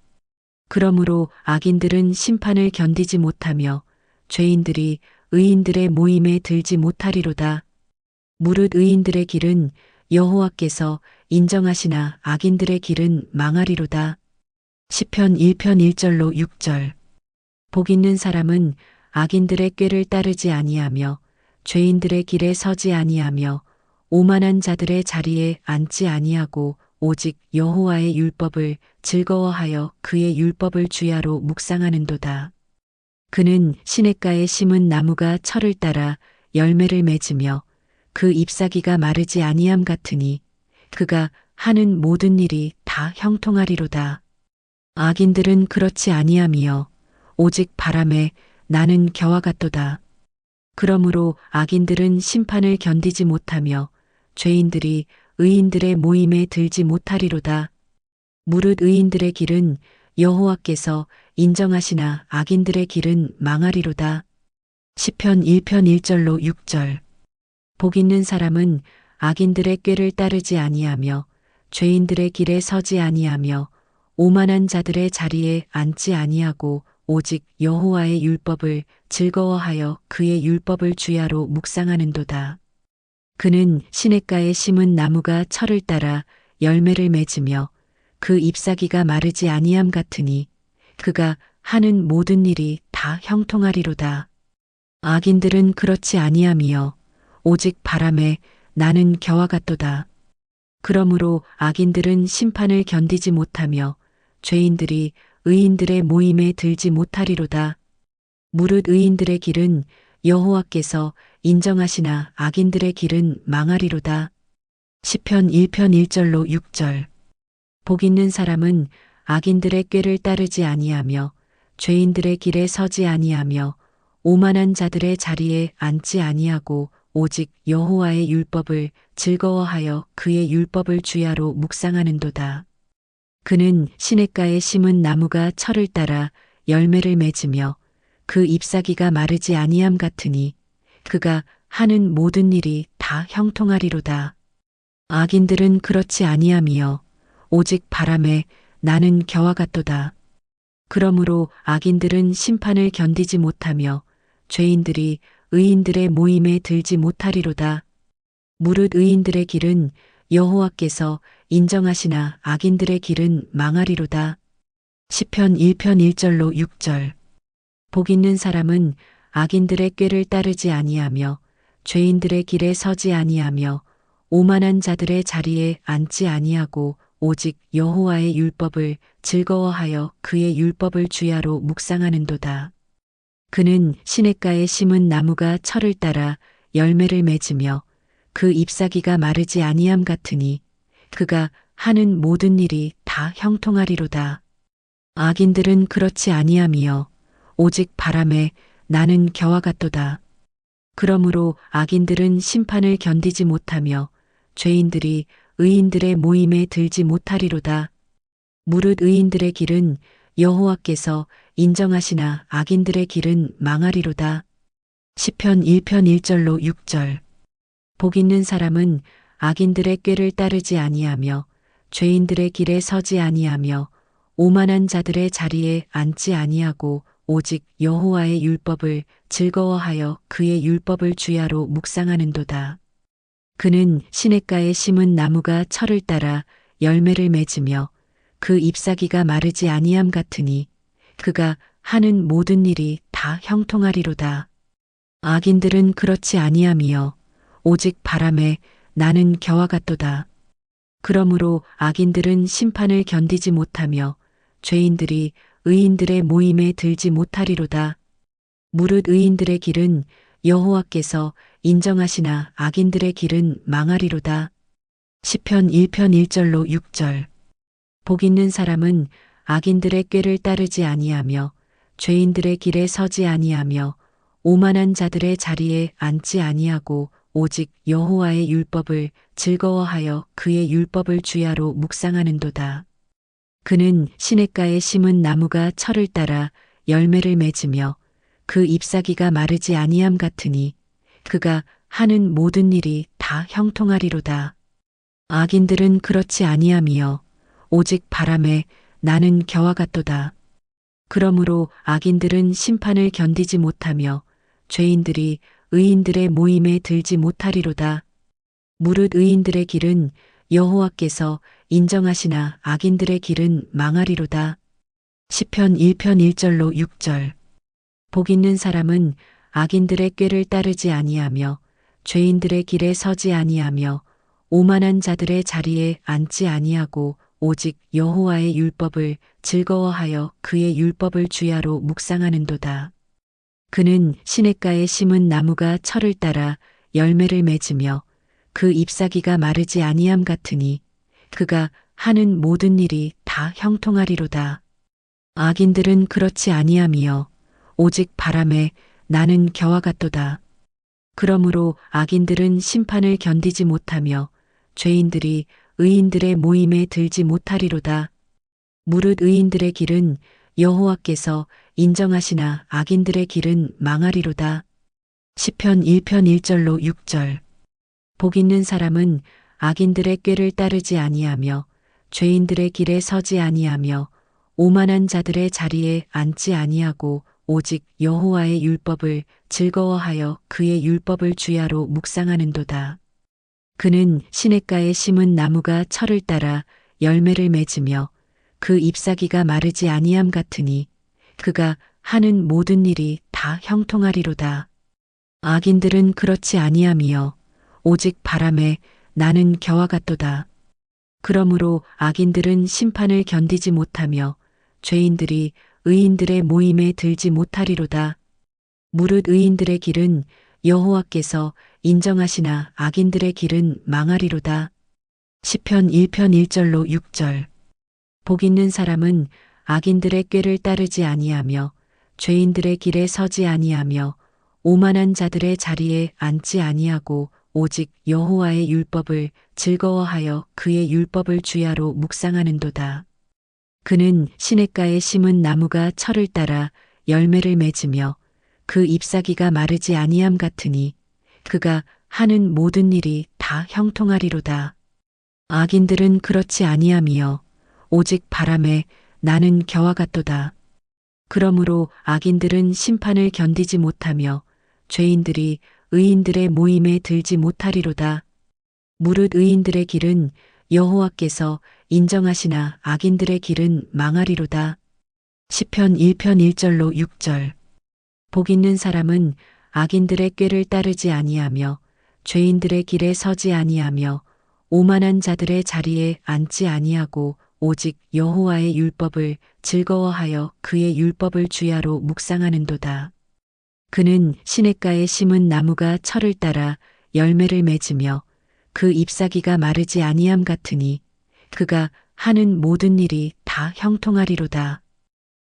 그러므로 악인들은 심판을 견디지 못하며 죄인들이 의인들의 모임에 들지 못하리로다. 무릇 의인들의 길은 여호와께서 인정하시나 악인들의 길은 망하리로다. 시편 1편 1절로 6절. 복 있는 사람은 악인들의 꾀를 따르지 아니하며 죄인들의 길에 서지 아니하며 오만한 자들의 자리에 앉지 아니하고 오직 여호와의 율법을 즐거워하여 그의 율법을 주야로 묵상하는도다. 그는 시냇가에 심은 나무가 철을 따라 열매를 맺으며 그 잎사귀가 마르지 아니함 같으니 그가 하는 모든 일이 다 형통하리로다. 악인들은 그렇지 아니하며 오직 바람에 나는 겨와 같도다. 그러므로 악인들은 심판을 견디지 못하며 죄인들이 의인들의 모임에 들지 못하리로다. 무릇 의인들의 길은 여호와께서 인정하시나 악인들의 길은 망하리로다. 시편 1편 1절로 6절. 복 있는 사람은 악인들의 꾀를 따르지 아니하며 죄인들의 길에 서지 아니하며 오만한 자들의 자리에 앉지 아니하고 오직 여호와의 율법을 즐거워하여 그의 율법을 주야로 묵상하는도다. 그는 시냇가에 심은 나무가 철을 따라 열매를 맺으며 그 잎사귀가 마르지 아니함 같으니 그가 하는 모든 일이 다 형통하리로다. 악인들은 그렇지 아니하며 오직 바람에 나는 겨와 같도다. 그러므로 악인들은 심판을 견디지 못하며 죄인들이 의인들의 모임에 들지 못하리로다. 무릇 의인들의 길은 여호와께서 인정하시나 악인들의 길은 망하리로다. 시편 1편 1절로 6절. 복 있는 사람은 악인들의 꾀를 따르지 아니하며 죄인들의 길에 서지 아니하며 오만한 자들의 자리에 앉지 아니하고 오직 여호와의 율법을 즐거워하여 그의 율법을 주야로 묵상하는도다. 그는 시냇가에 심은 나무가 철을 따라 열매를 맺으며 그 잎사귀가 마르지 아니함 같으니 그가 하는 모든 일이 다 형통하리로다. 악인들은 그렇지 아니하며 오직 바람에 나는 겨와 같도다. 그러므로 악인들은 심판을 견디지 못하며 죄인들이 의인들의 모임에 들지 못하리로다. 무릇 의인들의 길은 여호와께서 인정하시나 악인들의 길은 망하리로다. 시편 1편 1절로 6절. 복 있는 사람은 악인들의 꾀를 따르지 아니하며 죄인들의 길에 서지 아니하며 오만한 자들의 자리에 앉지 아니하고 오직 여호와의 율법을 즐거워하여 그의 율법을 주야로 묵상하는도다. 그는 시냇가에 심은 나무가 철을 따라 열매를 맺으며 그 잎사귀가 마르지 아니함 같으니 그가 하는 모든 일이 다 형통하리로다. 악인들은 그렇지 아니하며 오직 바람에 나는 겨와 같도다. 그러므로 악인들은 심판을 견디지 못하며 죄인들이 의인들의 모임에 들지 못하리로다. 무릇 의인들의 길은 여호와께서 인정하시나 악인들의 길은 망하리로다. 시편 1편 1절로 6절. 복 있는 사람은 악인들의 꾀를 따르지 아니하며 죄인들의 길에 서지 아니하며 오만한 자들의 자리에 앉지 아니하고 오직 여호와의 율법을 즐거워하여 그의 율법을 주야로 묵상하는도다. 그는 시냇가에 심은 나무가 철을 따라 열매를 맺으며 그 잎사귀가 마르지 아니함 같으니 그가 하는 모든 일이 다 형통하리로다. 악인들은 그렇지 아니하며 오직 바람에 나는 겨와 같도다. 그러므로 악인들은 심판을 견디지 못하며 죄인들이 의인들의 모임에 들지 못하리로다. 무릇 의인들의 길은 여호와께서 인정하시나 악인들의 길은 망하리로다. 시편 1편 1절로 6절. 복 있는 사람은 악인들의 꾀를 따르지 아니하며 죄인들의 길에 서지 아니하며 오만한 자들의 자리에 앉지 아니하고 오직 여호와의 율법을 즐거워하여 그의 율법을 주야로 묵상하는도다. 그는 시냇가에 심은 나무가 철을 따라 열매를 맺으며 그 잎사귀가 마르지 아니함 같으니 그가 하는 모든 일이 다 형통하리로다. 악인들은 그렇지 아니하며 오직 바람에 나는 겨와 같도다. 그러므로 악인들은 심판을 견디지 못하며 죄인들이 의인들의 모임에 들지 못하리로다. 무릇 의인들의 길은 여호와께서 인정하시나 악인들의 길은 망하리로다. 시편 1편 1절로 6절. 복 있는 사람은 악인들의 꾀를 따르지 아니하며 죄인들의 길에 서지 아니하며 오만한 자들의 자리에 앉지 아니하고 오직 여호와의 율법을 즐거워하여 그의 율법을 주야로 묵상하는도다. 그는 시냇가에 심은 나무가 철을 따라 열매를 맺으며 그 잎사귀가 마르지 아니함 같으니 그가 하는 모든 일이 다 형통하리로다. 악인들은 그렇지 아니하며 오직 바람에 나는 겨와 같도다. 그러므로 악인들은 심판을 견디지 못하며 죄인들이 의인들의 모임에 들지 못하리로다. 무릇 의인들의 길은 여호와께서 인정하시나 악인들의 길은 망하리로다. 시편 1편 1절로 6절. 복 있는 사람은 악인들의 꾀를 따르지 아니하며 죄인들의 길에 서지 아니하며 오만한 자들의 자리에 앉지 아니하고 오직 여호와의 율법을 즐거워하여 그의 율법을 주야로 묵상하는도다. 그는 시냇가에 심은 나무가 철을 따라 열매를 맺으며 그 잎사귀가 마르지 아니함 같으니 그가 하는 모든 일이 다 형통하리로다. 악인들은 그렇지 아니하며 오직 바람에 나는 겨와 같도다. 그러므로 악인들은 심판을 견디지 못하며 죄인들이 의인들의 모임에 들지 못하리로다. 무릇 의인들의 길은 여호와께서 인정하시나 악인들의 길은 망하리로다. 시편 1편 1절로 6절. 복 있는 사람은 악인들의 꾀를 따르지 아니하며 죄인들의 길에 서지 아니하며 오만한 자들의 자리에 앉지 아니하고 오직 여호와의 율법을 즐거워하여 그의 율법을 주야로 묵상하는도다. 그는 시냇가에 심은 나무가 철을 따라 열매를 맺으며 그 잎사귀가 마르지 아니함 같으니 그가 하는 모든 일이 다 형통하리로다. 악인들은 그렇지 아니하며 오직 바람에 나는 겨와 같도다. 그러므로 악인들은 심판을 견디지 못하며 죄인들이 의인들의 모임에 들지 못하리로다. 무릇 의인들의 길은 여호와께서 인정하시나 악인들의 길은 망하리로다. 시편 1편 1절로 6절. 복 있는 사람은 악인들의 꾀를 따르지 아니하며 죄인들의 길에 서지 아니하며 오만한 자들의 자리에 앉지 아니하고 오직 여호와의 율법을 즐거워하여 그의 율법을 주야로 묵상하는도다. 그는 시냇가에 심은 나무가 철을 따라 열매를 맺으며 그 잎사귀가 마르지 아니함 같으니 그가 하는 모든 일이 다 형통하리로다.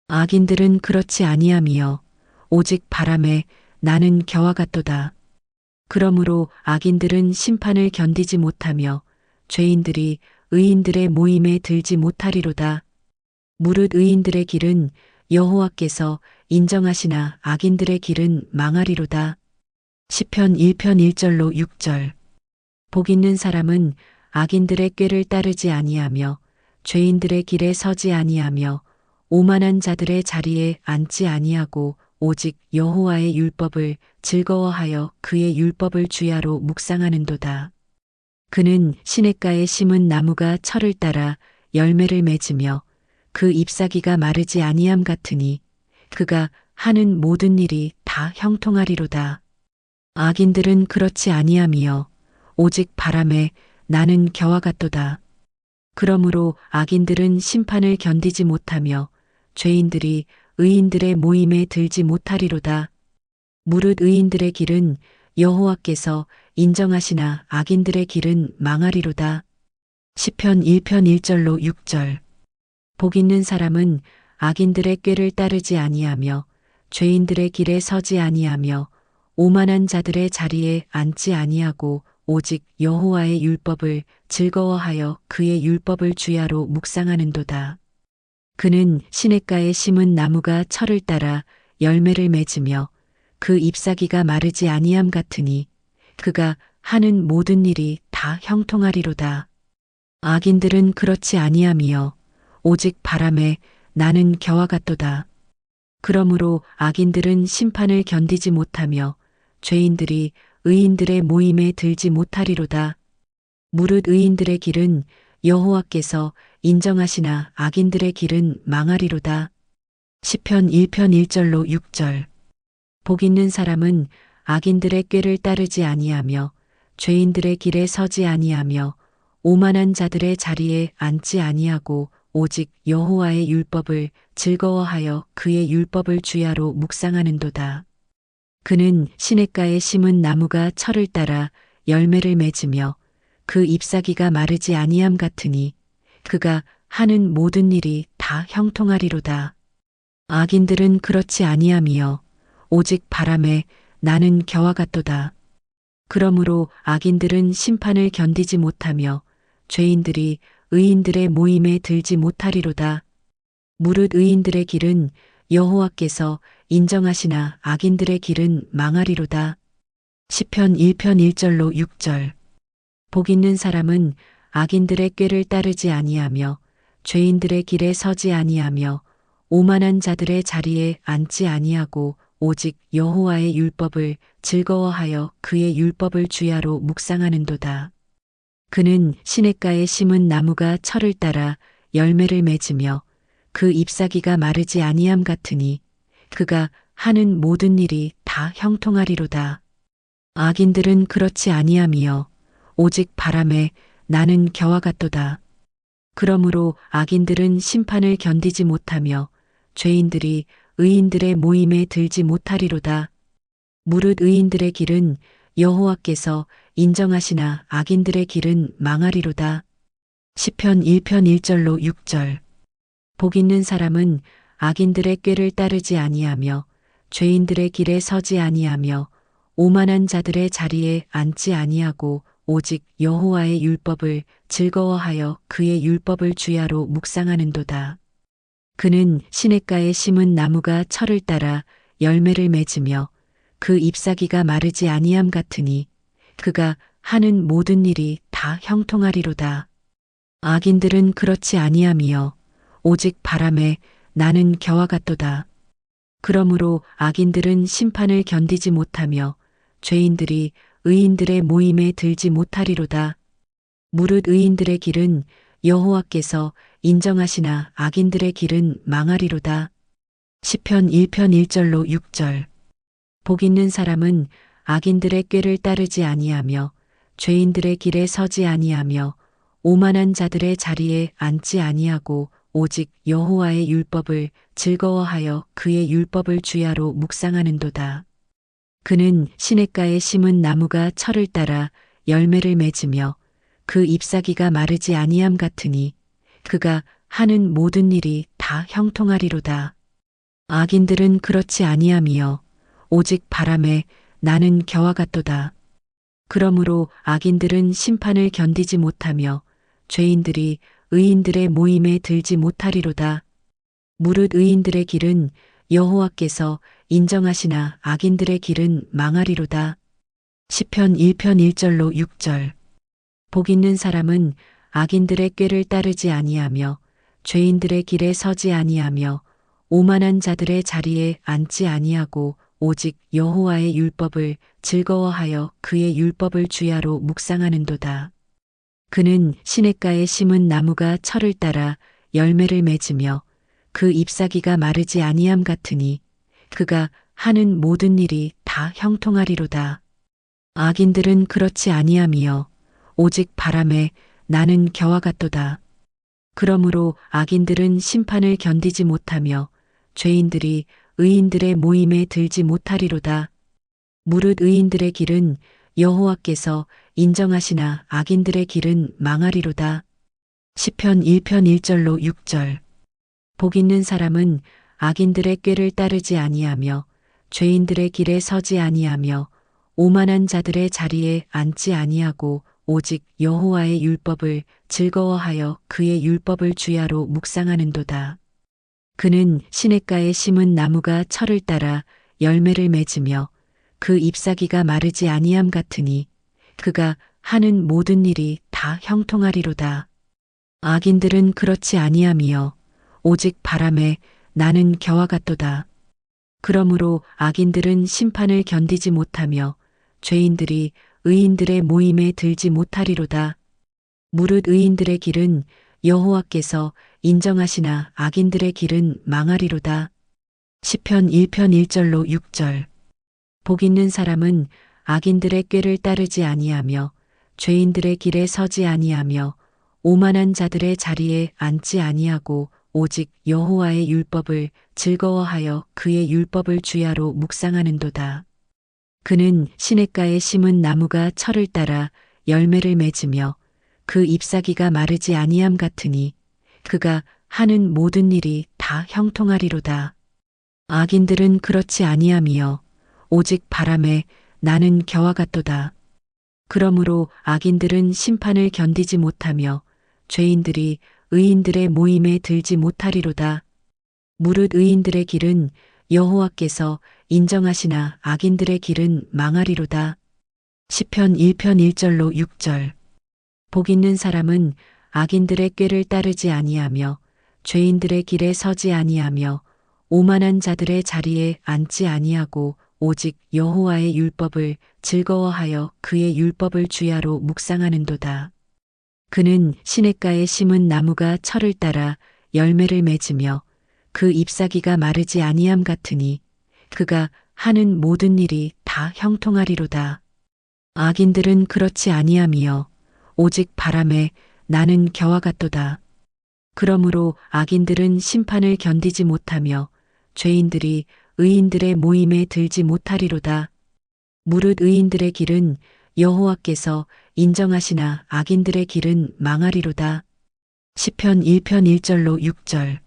악인들은 그렇지 아니하며 오직 바람에 나는 겨와 같도다. 그러므로 악인들은 심판을 견디지 못하며 죄인들이 의인들의 모임에 들지 못하리로다. 무릇 의인들의 길은 여호와께서 인정하시나 악인들의 길은 망하리로다. 시편 1편 1절로 6절. 복 있는 사람은 악인들의 꾀를 따르지 아니하며 죄인들의 길에 서지 아니하며 오만한 자들의 자리에 앉지 아니하고 오직 여호와의 율법을 즐거워하여 그의 율법을 주야로 묵상하는도다. 그는 시냇가에 심은 나무가 철을 따라 열매를 맺으며 그 잎사귀가 마르지 아니함 같으니 그가 하는 모든 일이 다 형통하리로다. 악인들은 그렇지 아니하며 오직 바람에 나는 겨와 같도다. 그러므로 악인들은 심판을 견디지 못하며 죄인들이 의인들의 모임에 들지 못하리로다. 무릇 의인들의 길은 여호와께서 인정하시나 악인들의 길은 망하리로다. 시편 1편 1절로 6절. 복 있는 사람은 악인들의 꾀를 따르지 아니하며 죄인들의 길에 서지 아니하며 오만한 자들의 자리에 앉지 아니하고 오직 여호와의 율법을 즐거워하여 그의 율법을 주야로 묵상하는도다. 그는 시냇가에 심은 나무가 철을 따라 열매를 맺으며 그 잎사귀가 마르지 아니함 같으니 그가 하는 모든 일이 다 형통하리로다. 악인들은 그렇지 아니하며 오직 바람에 나는 겨와 같도다. 그러므로 악인들은 심판을 견디지 못하며 죄인들이 의인들의 모임에 들지 못하리로다. 무릇 의인들의 길은 여호와께서 인정하시나 악인들의 길은 망하리로다. 시편 1편 1절로 6절. 복 있는 사람은 악인들의 꾀를 따르지 아니하며 죄인들의 길에 서지 아니하며 오만한 자들의 자리에 앉지 아니하고 오직 여호와의 율법을 즐거워하여 그의 율법을 주야로 묵상하는도다. 그는 시냇가에 심은 나무가 철을 따라 열매를 맺으며 그 잎사귀가 마르지 아니함 같으니 그가 하는 모든 일이 다 형통하리로다. 악인들은 그렇지 아니하며 오직 바람에 나는 겨와 같도다. 그러므로 악인들은 심판을 견디지 못하며 죄인들이 의인들의 모임에 들지 못하리로다. 무릇 의인들의 길은 여호와께서 인정하시나 악인들의 길은 망하리로다. 시편 1편 1절로 6절. 복 있는 사람은 악인들의 꾀를 따르지 아니하며 죄인들의 길에 서지 아니하며 오만한 자들의 자리에 앉지 아니하고 오직 여호와의 율법을 즐거워하여 그의 율법을 주야로 묵상하는도다. 그는 시냇가에 심은 나무가 철을 따라 열매를 맺으며 그 잎사귀가 마르지 아니함 같으니 그가 하는 모든 일이 다 형통하리로다. 악인들은 그렇지 아니하며 오직 바람에 나는 겨와 같도다. 그러므로 악인들은 심판을 견디지 못하며 죄인들이 의인들의 모임에 들지 못하리로다. 무릇 의인들의 길은 여호와께서 인정하시나 악인들의 길은 망하리로다. 시편 1편 1절로 6절. 복 있는 사람은 악인들의 꾀를 따르지 아니하며 죄인들의 길에 서지 아니하며 오만한 자들의 자리에 앉지 아니하고 오직 여호와의 율법을 즐거워하여 그의 율법을 주야로 묵상하는도다. 그는 시냇가에 심은 나무가 철을 따라 열매를 맺으며 그 잎사귀가 마르지 아니함 같으니 그가 하는 모든 일이 다 형통하리로다. 악인들은 그렇지 아니하며 오직 바람에 나는 겨와 같도다. 그러므로 악인들은 심판을 견디지 못하며 죄인들이 의인들의 모임에 들지 못하리로다. 무릇 의인들의 길은 여호와께서 인정하시나 악인들의 길은 망하리로다. 시편 1편 1절로 6절. 복 있는 사람은 악인들의 꾀를 따르지 아니하며 죄인들의 길에 서지 아니하며 오만한 자들의 자리에 앉지 아니하고 오직 여호와의 율법을 즐거워하여 그의 율법을 주야로 묵상하는도다. 그는 시냇가에 심은 나무가 철을 따라 열매를 맺으며 그 잎사귀가 마르지 아니함 같으니 그가 하는 모든 일이 다 형통하리로다. 악인들은 그렇지 아니하며 오직 바람에 나는 겨와 같도다. 그러므로 악인들은 심판을 견디지 못하며 죄인들이 의인들의 모임에 들지 못하리로다. 무릇 의인들의 길은 여호와께서 인정하시나 악인들의 길은 망하리로다. 시편 1편 1절로 6절. 복 있는 사람은 악인들의 꾀를 따르지 아니하며 죄인들의 길에 서지 아니하며 오만한 자들의 자리에 앉지 아니하고 오직 여호와의 율법을 즐거워하여 그의 율법을 주야로 묵상하는도다. 그는 시냇가에 심은 나무가 철을 따라 열매를 맺으며 그 잎사귀가 마르지 아니함 같으니 그가 하는 모든 일이 다 형통하리로다. 악인들은 그렇지 아니하며 오직 바람에 나는 겨와 같도다. 그러므로 악인들은 심판을 견디지 못하며 죄인들이 의인들의 모임에 들지 못하리로다. 무릇 의인들의 길은 여호와께서 인정하시나 악인들의 길은 망하리로다. 시편 1편 1절로 6절. 복 있는 사람은 악인들의 꾀를 따르지 아니하며 죄인들의 길에 서지 아니하며 오만한 자들의 자리에 앉지 아니하고 오직 여호와의 율법을 즐거워하여 그의 율법을 주야로 묵상하는도다. 그는 시냇가에 심은 나무가 철을 따라 열매를 맺으며 그 잎사귀가 마르지 아니함 같으니 그가 하는 모든 일이 다 형통하리로다. 악인들은 그렇지 아니하며 오직 바람에 나는 겨와 같도다. 그러므로 악인들은 심판을 견디지 못하며 죄인들이 의인들의 모임에 들지 못하리로다. 무릇 의인들의 길은 여호와께서 인정하시나 악인들의 길은 망하리로다. 시편 1편 1절로 6절. 복 있는 사람은 악인들의 꾀를 따르지 아니하며 죄인들의 길에 서지 아니하며 오만한 자들의 자리에 앉지 아니하고 오직 여호와의 율법을 즐거워하여 그의 율법을 주야로 묵상하는도다. 그는 시냇가에 심은 나무가 철을 따라 열매를 맺으며 그 잎사귀가 마르지 아니함 같으니 그가 하는 모든 일이 다 형통하리로다. 악인들은 그렇지 아니하며 오직 바람에 나는 겨와 같도다. 그러므로 악인들은 심판을 견디지 못하며 죄인들이 의인들의 모임에 들지 못하리로다. 무릇 의인들의 길은 여호와께서 인정하시나 악인들의 길은 망하리로다. 시편 1편 1절로 6절. 복 있는 사람은 악인들의 꾀를 따르지 아니하며 죄인들의 길에 서지 아니하며 오만한 자들의 자리에 앉지 아니하고 오직 여호와의 율법을 즐거워하여 그의 율법을 주야로 묵상하는도다. 그는 시냇가에 심은 나무가 철을 따라 열매를 맺으며 그 잎사귀가 마르지 아니함 같으니 그가 하는 모든 일이 다 형통하리로다. 악인들은 그렇지 아니하며 오직 바람에 나는 겨와 같도다. 그러므로 악인들은 심판을 견디지 못하며 죄인들이 의인들의 모임에 들지 못하리로다. 무릇 의인들의 길은 여호와께서 인정하시나 악인들의 길은 망하리로다. 시편 1편 1절로 6절.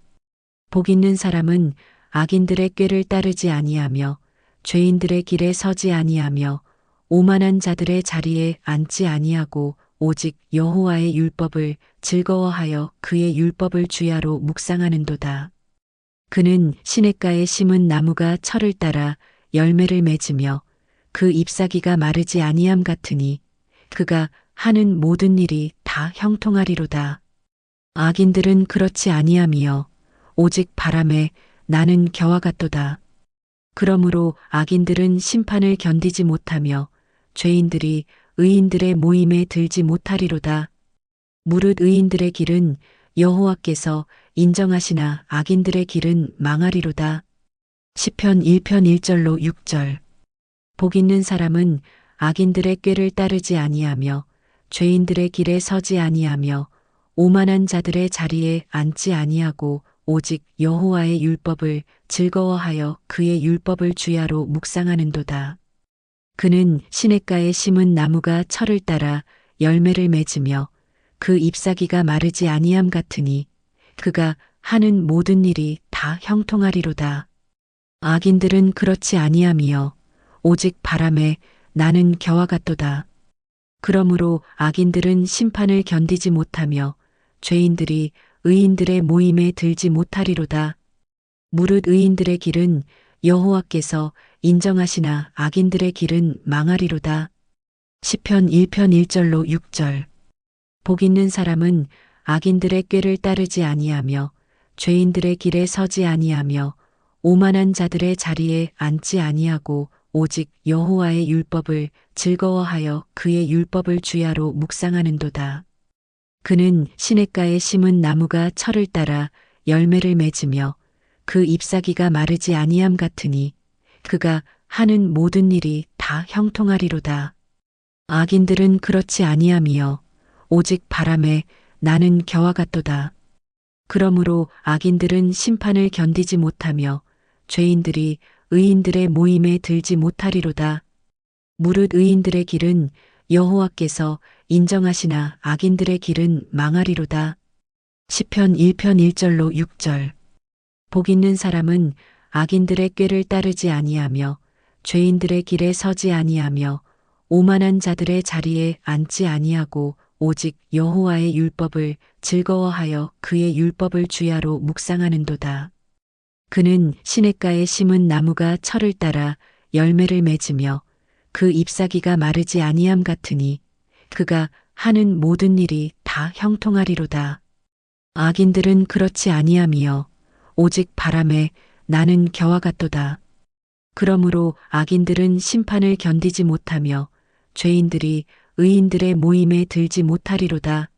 복 있는 사람은 악인들의 꾀를 따르지 아니하며 죄인들의 길에 서지 아니하며 오만한 자들의 자리에 앉지 아니하고 오직 여호와의 율법을 즐거워하여 그의 율법을 주야로 묵상하는도다. 그는 시냇가에 심은 나무가 철을 따라 열매를 맺으며 그 잎사귀가 마르지 아니함 같으니 그가 하는 모든 일이 다 형통하리로다. 악인들은 그렇지 아니하며 오직 바람에 나는 겨와 같도다. 그러므로 악인들은 심판을 견디지 못하며 죄인들이 의인들의 모임에 들지 못하리로다. 무릇 의인들의 길은 여호와께서 인정하시나 악인들의 길은 망하리로다. 시편 1편 1절로 6절. 복 있는 사람은 악인들의 꾀를 따르지 아니하며 죄인들의 길에 서지 아니하며 오만한 자들의 자리에 앉지 아니하고 오직 여호와의 율법을 즐거워하여 그의 율법을 주야로 묵상하는도다. 그는 시냇가에 심은 나무가 철을 따라 열매를 맺으며 그 잎사귀가 마르지 아니함 같으니 그가 하는 모든 일이 다 형통하리로다. 악인들은 그렇지 아니하며 오직 바람에 나는 겨와 같도다. 그러므로 악인들은 심판을 견디지 못하며 죄인들이 의인들의 모임에 들지 못하리로다. 무릇 의인들의 길은 여호와께서 인정하시나 악인들의 길은 망하리로다. 시편 1편 1절로 6절. 복 있는 사람은 악인들의 꾀를 따르지 아니하며 죄인들의 길에 서지 아니하며 오만한 자들의 자리에 앉지 아니하고 오직 여호와의 율법을 즐거워하여 그의 율법을 주야로 묵상하는도다. 그는 시냇가에 심은 나무가 철을 따라 열매를 맺으며 그 잎사귀가 마르지 아니함 같으니 그가 하는 모든 일이 다 형통하리로다. 악인들은 그렇지 아니하며 오직 바람에 나는 겨와 같도다. 그러므로 악인들은 심판을 견디지 못하며 죄인들이 의인들의 모임에 들지 못하리로다. 무릇 의인들의 길은 여호와께서 인정하시나 악인들의 길은 망하리로다. 시편 1편 1절로 6절. 복 있는 사람은 악인들의 꾀를 따르지 아니하며 죄인들의 길에 서지 아니하며 오만한 자들의 자리에 앉지 아니하고 오직 여호와의 율법을 즐거워하여 그의 율법을 주야로 묵상하는도다. 그는 시냇가에 심은 나무가 철을 따라 열매를 맺으며 그 잎사귀가 마르지 아니함 같으니 그가 하는 모든 일이 다 형통하리로다. 악인들은 그렇지 아니하며 오직 바람에 나는 겨와 같도다. 그러므로 악인들은 심판을 견디지 못하며 죄인들이 의인들의 모임에 들지 못하리로다.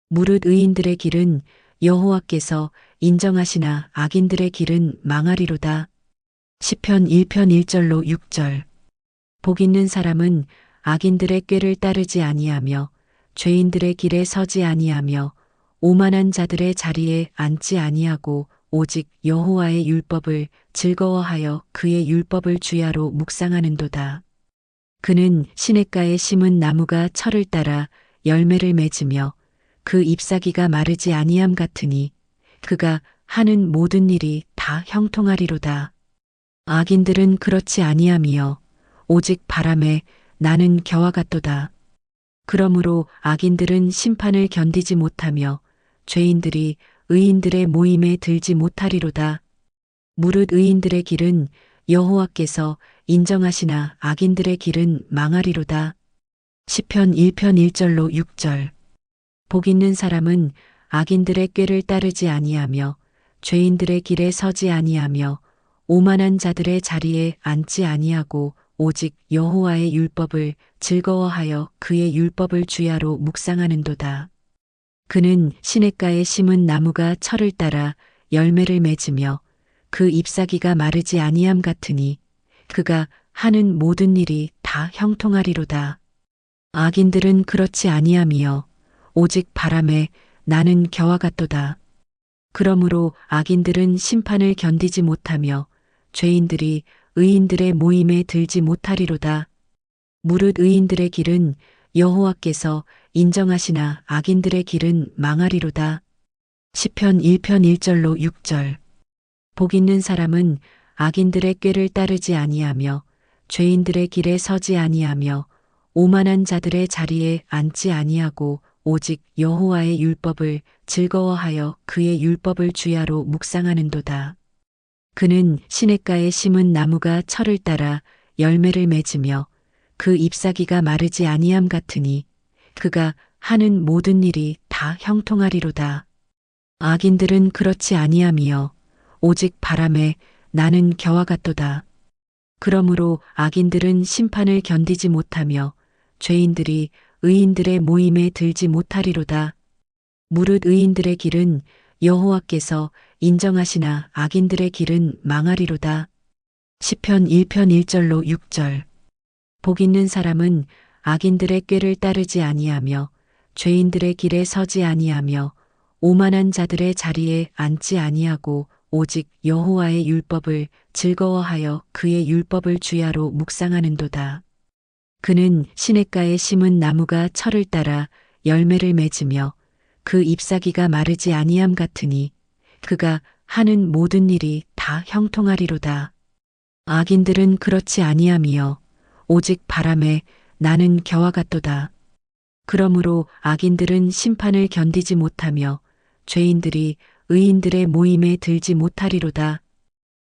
무릇 의인들의 길은 여호와께서 인정하시나 악인들의 길은 망하리로다. 시편 1편 1절로 6절. 복 있는 사람은 악인들의 꾀를 따르지 아니하며 죄인들의 길에 서지 아니하며 오만한 자들의 자리에 앉지 아니하고 오직 여호와의 율법을 즐거워하여 그의 율법을 주야로 묵상하는도다. 그는 시냇가에 심은 나무가 철을 따라 열매를 맺으며 그 잎사귀가 마르지 아니함 같으니 그가 하는 모든 일이 다 형통하리로다. 악인들은 그렇지 아니하며 오직 바람에 나는 겨와 같도다. 그러므로 악인들은 심판을 견디지 못하며 죄인들이 의인들의 모임에 들지 못하리로다. 무릇 의인들의 길은 여호와께서 인정하시나 악인들의 길은 망하리로다. 시편 1편 1절로 6절. 복 있는 사람은 악인들의 꾀를 따르지 아니하며 죄인들의 길에 서지 아니하며 오만한 자들의 자리에 앉지 아니하고 오직 여호와의 율법을 즐거워하여 그의 율법을 주야로 묵상하는도다. 그는 시냇가에 심은 나무가 철을 따라 열매를 맺으며 그 잎사귀가 마르지 아니함 같으니 그가 하는 모든 일이 다 형통하리로다. 악인들은 그렇지 아니하며 오직 바람에 나는 겨와 같도다. 그러므로 악인들은 심판을 견디지 못하며 죄인들이 의인들의 모임에 들지 못하리로다. 무릇 의인들의 길은 여호와께서 인정하시나 악인들의 길은 망하리로다. 시편 1편 1절로 6절. 복 있는 사람은 악인들의 꾀를 따르지 아니하며 죄인들의 길에 서지 아니하며 오만한 자들의 자리에 앉지 아니하고 오직 여호와의 율법을 즐거워하여 그의 율법을 주야로 묵상하는도다. 그는 시냇가에 심은 나무가 철을 따라 열매를 맺으며 그 잎사귀가 마르지 아니함 같으니 그가 하는 모든 일이 다 형통하리로다. 악인들은 그렇지 아니하며 오직 바람에 나는 겨와 같도다. 그러므로 악인들은 심판을 견디지 못하며 죄인들이 의인들의 모임에 들지 못하리로다. 무릇 의인들의 길은 여호와께서 인정하시나 악인들의 길은 망하리로다. 시편 1편 1절로 6절. 복 있는 사람은 악인들의 꾀를 따르지 아니하며 죄인들의 길에 서지 아니하며 오만한 자들의 자리에 앉지 아니하고 오직 여호와의 율법을 즐거워하여 그의 율법을 주야로 묵상하는도다. 그는 시냇가에 심은 나무가 철을 따라 열매를 맺으며 그 잎사귀가 마르지 아니함 같으니 그가 하는 모든 일이 다 형통하리로다. 악인들은 그렇지 아니하며 오직 바람에 나는 겨와 같도다. 그러므로 악인들은 심판을 견디지 못하며 죄인들이 의인들의 모임에 들지 못하리로다.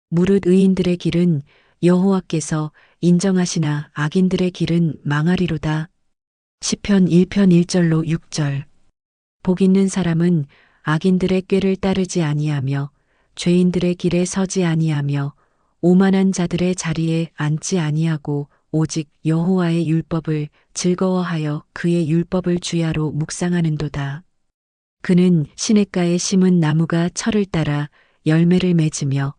무릇 의인들의 길은 여호와께서 인정하시나 악인들의 길은 망하리로다. 시편 1편 1절로 6절. 복 있는 사람은 악인들의 꾀를 따르지 아니하며 죄인들의 길에 서지 아니하며 오만한 자들의 자리에 앉지 아니하고 오직 여호와의 율법을 즐거워하여 그의 율법을 주야로 묵상하는도다. 그는 시냇가에 심은 나무가 철을 따라 열매를 맺으며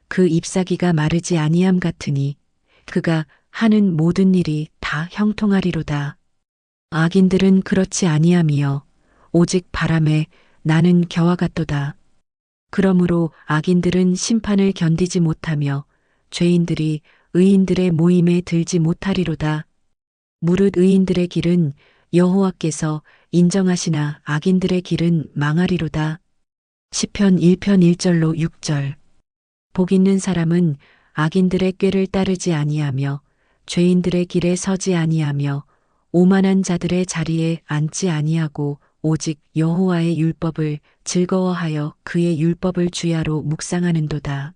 그 잎사귀가 마르지 아니함 같으니 그가 하는 모든 일이 다 형통하리로다. 악인들은 그렇지 아니하며 오직 바람에 나는 겨와 같도다. 그러므로 악인들은 심판을 견디지 못하며 죄인들이 의인들의 모임에 들지 못하리로다. 무릇 의인들의 길은 여호와께서 인정하시나 악인들의 길은 망하리로다. 시편 1편 1절로 6절. 복 있는 사람은 악인들의 꾀를 따르지 아니하며 죄인들의 길에 서지 아니하며 오만한 자들의 자리에 앉지 아니하고 오직 여호와의 율법을 즐거워하여 그의 율법을 주야로 묵상하는도다.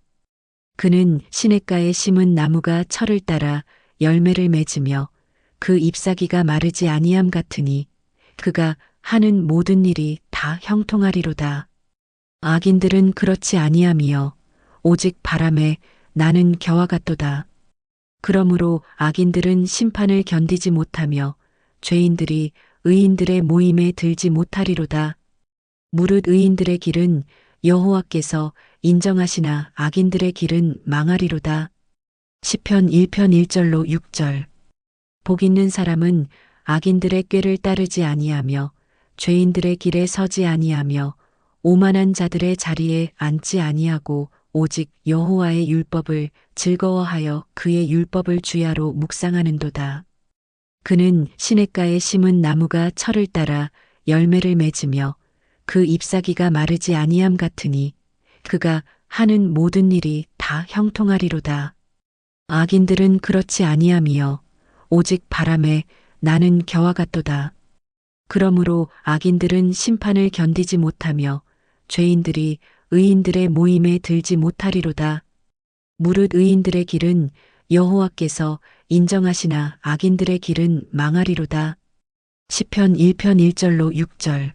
그는 시냇가에 심은 나무가 철을 따라 열매를 맺으며 그 잎사귀가 마르지 아니함 같으니 그가 하는 모든 일이 다 형통하리로다. 악인들은 그렇지 아니하며 오직 바람에 나는 겨와 같도다. 그러므로 악인들은 심판을 견디지 못하며 죄인들이 의인들의 모임에 들지 못하리로다. 무릇 의인들의 길은 여호와께서 인정하시나 악인들의 길은 망하리로다. 시편 1편 1절로 6절. 복 있는 사람은 악인들의 꾀를 따르지 아니하며 죄인들의 길에 서지 아니하며 오만한 자들의 자리에 앉지 아니하고 오직 여호와의 율법을 즐거워하여 그의 율법을 주야로 묵상하는도다. 그는 시냇가에 심은 나무가 철을 따라 열매를 맺으며 그 잎사귀가 마르지 아니함 같으니 그가 하는 모든 일이 다 형통하리로다. 악인들은 그렇지 아니하며 오직 바람에 나는 겨와 같도다. 그러므로 악인들은 심판을 견디지 못하며 죄인들이 의인들의 모임에 들지 못하리로다. 무릇 의인들의 길은 여호와께서 인정하시나 악인들의 길은 망하리로다. 시편 1편 1절로 6절.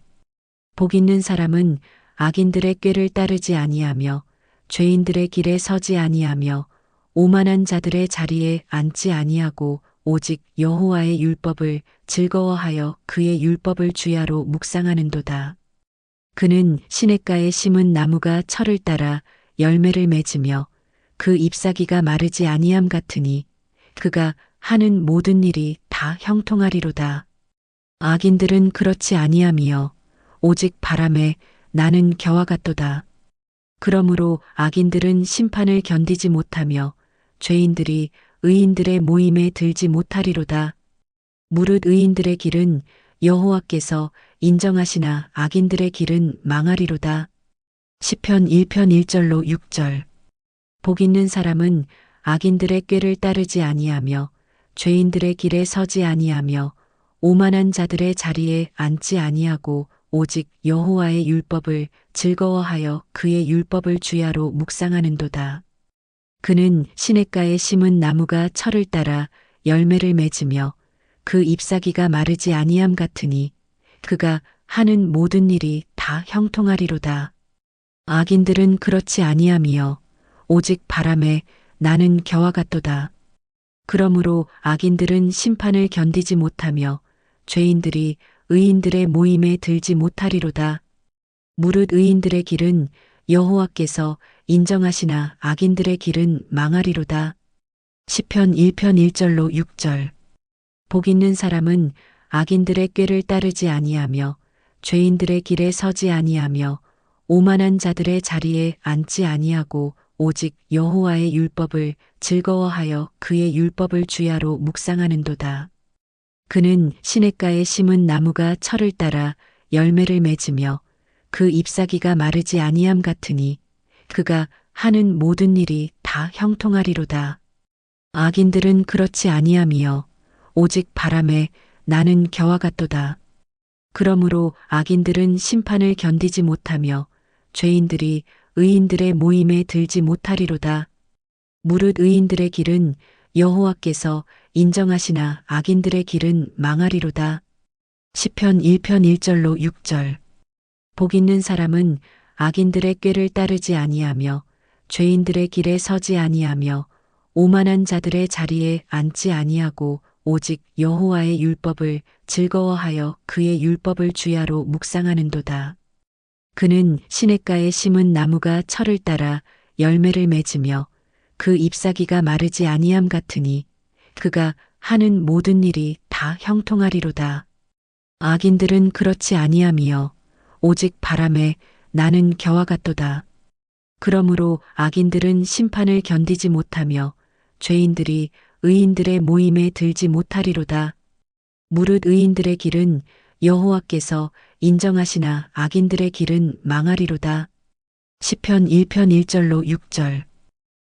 복 있는 사람은 악인들의 꾀를 따르지 아니하며 죄인들의 길에 서지 아니하며 오만한 자들의 자리에 앉지 아니하고 오직 여호와의 율법을 즐거워하여 그의 율법을 주야로 묵상하는도다. 그는 시냇가에 심은 나무가 철을 따라 열매를 맺으며 그 잎사귀가 마르지 아니함 같으니 그가 하는 모든 일이 다 형통하리로다. 악인들은 그렇지 아니하며 오직 바람에 나는 겨와 같도다. 그러므로 악인들은 심판을 견디지 못하며 죄인들이 의인들의 모임에 들지 못하리로다. 무릇 의인들의 길은 여호와께서 인정하시나 악인들의 길은 망하리로다. 시편 1편 1절로 6절. 복 있는 사람은 악인들의 꾀를 따르지 아니하며 죄인들의 길에 서지 아니하며 오만한 자들의 자리에 앉지 아니하고 오직 여호와의 율법을 즐거워하여 그의 율법을 주야로 묵상하는도다. 그는 시냇가에 심은 나무가 철을 따라 열매를 맺으며 그 잎사귀가 마르지 아니함 같으니 그가 하는 모든 일이 다 형통하리로다. 악인들은 그렇지 아니하며 오직 바람에 나는 겨와 같도다. 그러므로 악인들은 심판을 견디지 못하며 죄인들이 의인들의 모임에 들지 못하리로다. 무릇 의인들의 길은 여호와께서 인정하시나 악인들의 길은 망하리로다. 시편 1편 1절로 6절. 복 있는 사람은 악인들의 꾀를 따르지 아니하며 죄인들의 길에 서지 아니하며 오만한 자들의 자리에 앉지 아니하고 오직 여호와의 율법을 즐거워하여 그의 율법을 주야로 묵상하는도다. 그는 시냇가에 심은 나무가 철을 따라 열매를 맺으며 그 잎사귀가 마르지 아니함 같으니 그가 하는 모든 일이 다 형통하리로다. 악인들은 그렇지 아니하며 오직 바람에 나는 겨와 같도다. 그러므로 악인들은 심판을 견디지 못하며 죄인들이 의인들의 모임에 들지 못하리로다. 무릇 의인들의 길은 여호와께서 인정하시나 악인들의 길은 망하리로다. 시편 1편 1절로 6절. 복 있는 사람은 악인들의 꾀를 따르지 아니하며 죄인들의 길에 서지 아니하며 오만한 자들의 자리에 앉지 아니하고 오직 여호와의 율법을 즐거워하여 그의 율법을 주야로 묵상하는도다. 그는 시냇가에 심은 나무가 철을 따라 열매를 맺으며 그 잎사귀가 마르지 아니함 같으니 그가 하는 모든 일이 다 형통하리로다. 악인들은 그렇지 아니하며 오직 바람에 나는 겨와 같도다. 그러므로 악인들은 심판을 견디지 못하며 죄인들이 의인들의 모임에 들지 못하리로다. 무릇 의인들의 길은 여호와께서 인정하시나 악인들의 길은 망하리로다. 시편 1편 1절로 6절.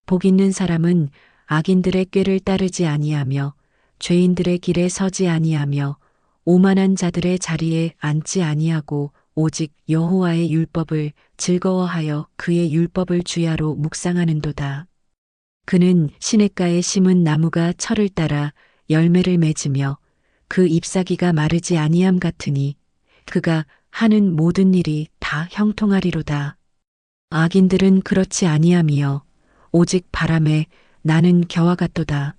복 있는 사람은 악인들의 꾀를 따르지 아니하며 죄인들의 길에 서지 아니하며 오만한 자들의 자리에 앉지 아니하고 오직 여호와의 율법을 즐거워하여 그의 율법을 주야로 묵상하는도다. 그는 시냇가에 심은 나무가 철을 따라 열매를 맺으며 그 잎사귀가 마르지 아니함 같으니 그가 하는 모든 일이 다 형통하리로다. 악인들은 그렇지 아니하며 오직 바람에 나는 겨와 같도다.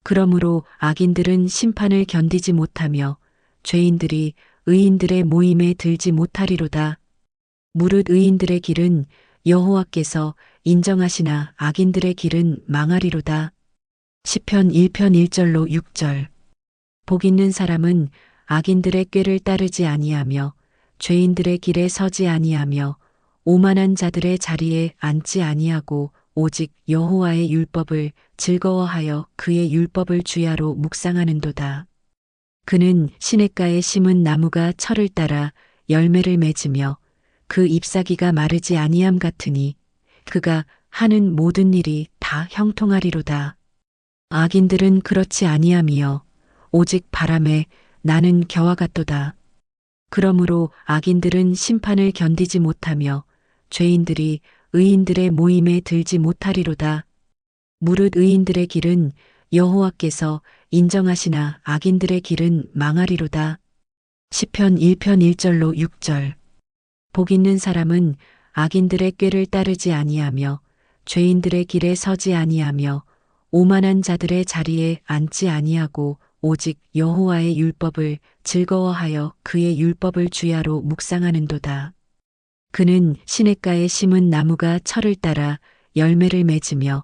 그러므로 악인들은 심판을 견디지 못하며 죄인들이 의인들의 모임에 들지 못하리로다. 무릇 의인들의 길은 여호와께서 인정하시나 악인들의 길은 망하리로다. 시편 1편 1절로 6절. 복 있는 사람은 악인들의 꾀를 따르지 아니하며 죄인들의 길에 서지 아니하며 오만한 자들의 자리에 앉지 아니하고 오직 여호와의 율법을 즐거워하여 그의 율법을 주야로 묵상하는도다. 그는 시냇가에 심은 나무가 철을 따라 열매를 맺으며 그 잎사귀가 마르지 아니함 같으니 그가 하는 모든 일이 다 형통하리로다. 악인들은 그렇지 아니하며 오직 바람에 나는 겨와 같도다. 그러므로 악인들은 심판을 견디지 못하며 죄인들이 의인들의 모임에 들지 못하리로다. 무릇 의인들의 길은 여호와께서 인정하시나 악인들의 길은 망하리로다. 시편 1편 1절로 6절. 복 있는 사람은 악인들의 꾀를 따르지 아니하며 죄인들의 길에 서지 아니하며 오만한 자들의 자리에 앉지 아니하고 오직 여호와의 율법을 즐거워하여 그의 율법을 주야로 묵상하는도다. 그는 시냇가에 심은 나무가 철을 따라 열매를 맺으며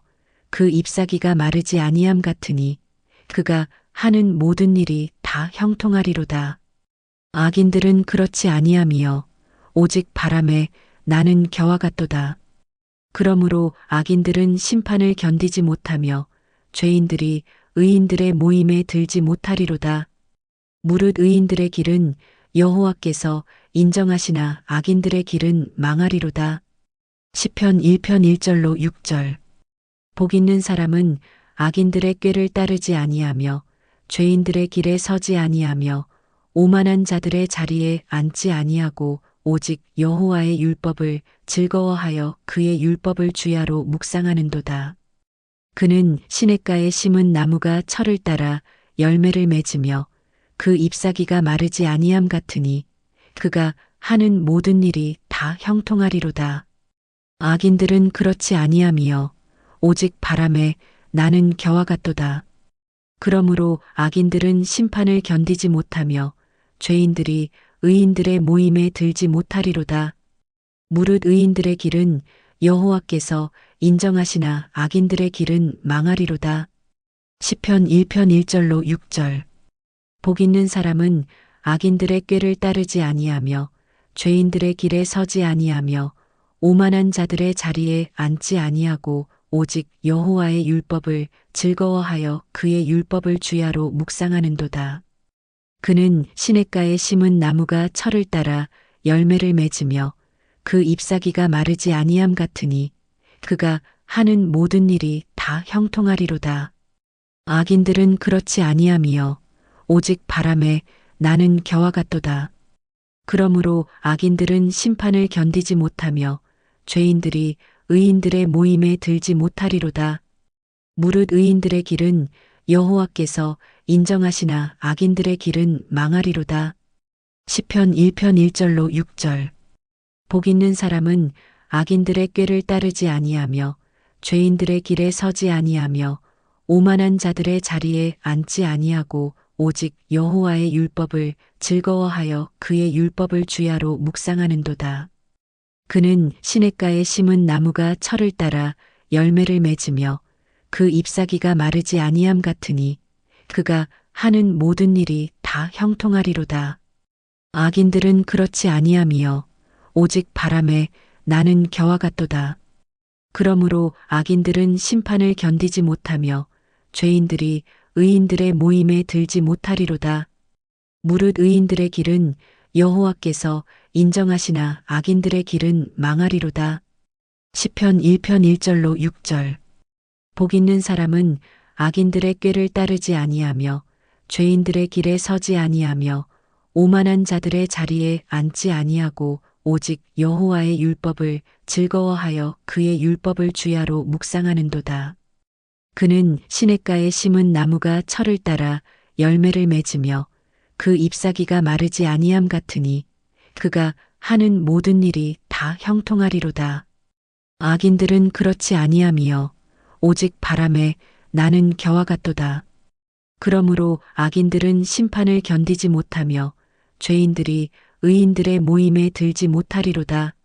그 잎사귀가 마르지 아니함 같으니 그가 하는 모든 일이 다 형통하리로다. 악인들은 그렇지 아니하며 오직 바람에 나는 겨와 같도다. 그러므로 악인들은 심판을 견디지 못하며 죄인들이 의인들의 모임에 들지 못하리로다. 무릇 의인들의 길은 여호와께서 인정하시나 악인들의 길은 망하리로다. 시편 1편 1절로 6절. 복 있는 사람은 악인들의 꾀를 따르지 아니하며 죄인들의 길에 서지 아니하며 오만한 자들의 자리에 앉지 아니하고 오직 여호와의 율법을 즐거워하여 그의 율법을 주야로 묵상하는도다. 그는 시냇가에 심은 나무가 철을 따라 열매를 맺으며 그 잎사귀가 마르지 아니함 같으니 그가 하는 모든 일이 다 형통하리로다. 악인들은 그렇지 아니하며 오직 바람에 나는 겨와 같도다. 그러므로 악인들은 심판을 견디지 못하며 죄인들이 의인들의 모임에 들지 못하리로다. 무릇 의인들의 길은 여호와께서 인정하시나 악인들의 길은 망하리로다. 시편 1편 1절로 6절. 복 있는 사람은 악인들의 꾀를 따르지 아니하며 죄인들의 길에 서지 아니하며 오만한 자들의 자리에 앉지 아니하고 오직 여호와의 율법을 즐거워하여 그의 율법을 주야로 묵상하는도다. 그는 시냇가에 심은 나무가 철을 따라 열매를 맺으며 그 잎사귀가 마르지 아니함 같으니 그가 하는 모든 일이 다 형통하리로다. 악인들은 그렇지 아니하며 오직 바람에 나는 겨와 같도다. 그러므로 악인들은 심판을 견디지 못하며 죄인들이 의인들의 모임에 들지 못하리로다. 무릇 의인들의 길은 여호와께서 인정하시나 악인들의 길은 망하리로다. 시편 1편 1절로 6절. 복 있는 사람은 악인들의 꾀를 따르지 아니하며 죄인들의 길에 서지 아니하며 오만한 자들의 자리에 앉지 아니하고 오직 여호와의 율법을 즐거워하여 그의 율법을 주야로 묵상하는도다. 그는 시냇가에 심은 나무가 철을 따라 열매를 맺으며 그 잎사귀가 마르지 아니함 같으니 그가 하는 모든 일이 다 형통하리로다. 악인들은 그렇지 아니하며 오직 바람에 나는 겨와 같도다. 그러므로 악인들은 심판을 견디지 못하며 죄인들이 의인들의 모임에 들지 못하리로다. 무릇 의인들의 길은 여호와께서 인정하시나 악인들의 길은 망하리로다. 시편 1편 1절로 6절. 복 있는 사람은 악인들의 꾀를 따르지 아니하며 죄인들의 길에 서지 아니하며 오만한 자들의 자리에 앉지 아니하고 오직 여호와의 율법을 즐거워하여 그의 율법을 주야로 묵상하는도다. 그는 시냇가에 심은 나무가 철을 따라 열매를 맺으며 그 잎사귀가 마르지 아니함 같으니 그가 하는 모든 일이 다 형통하리로다. 악인들은 그렇지 아니하며 오직 바람에 나는 겨와 같도다. 그러므로 악인들은 심판을 견디지 못하며 죄인들이 의인들의 모임에 들지 못하리로다.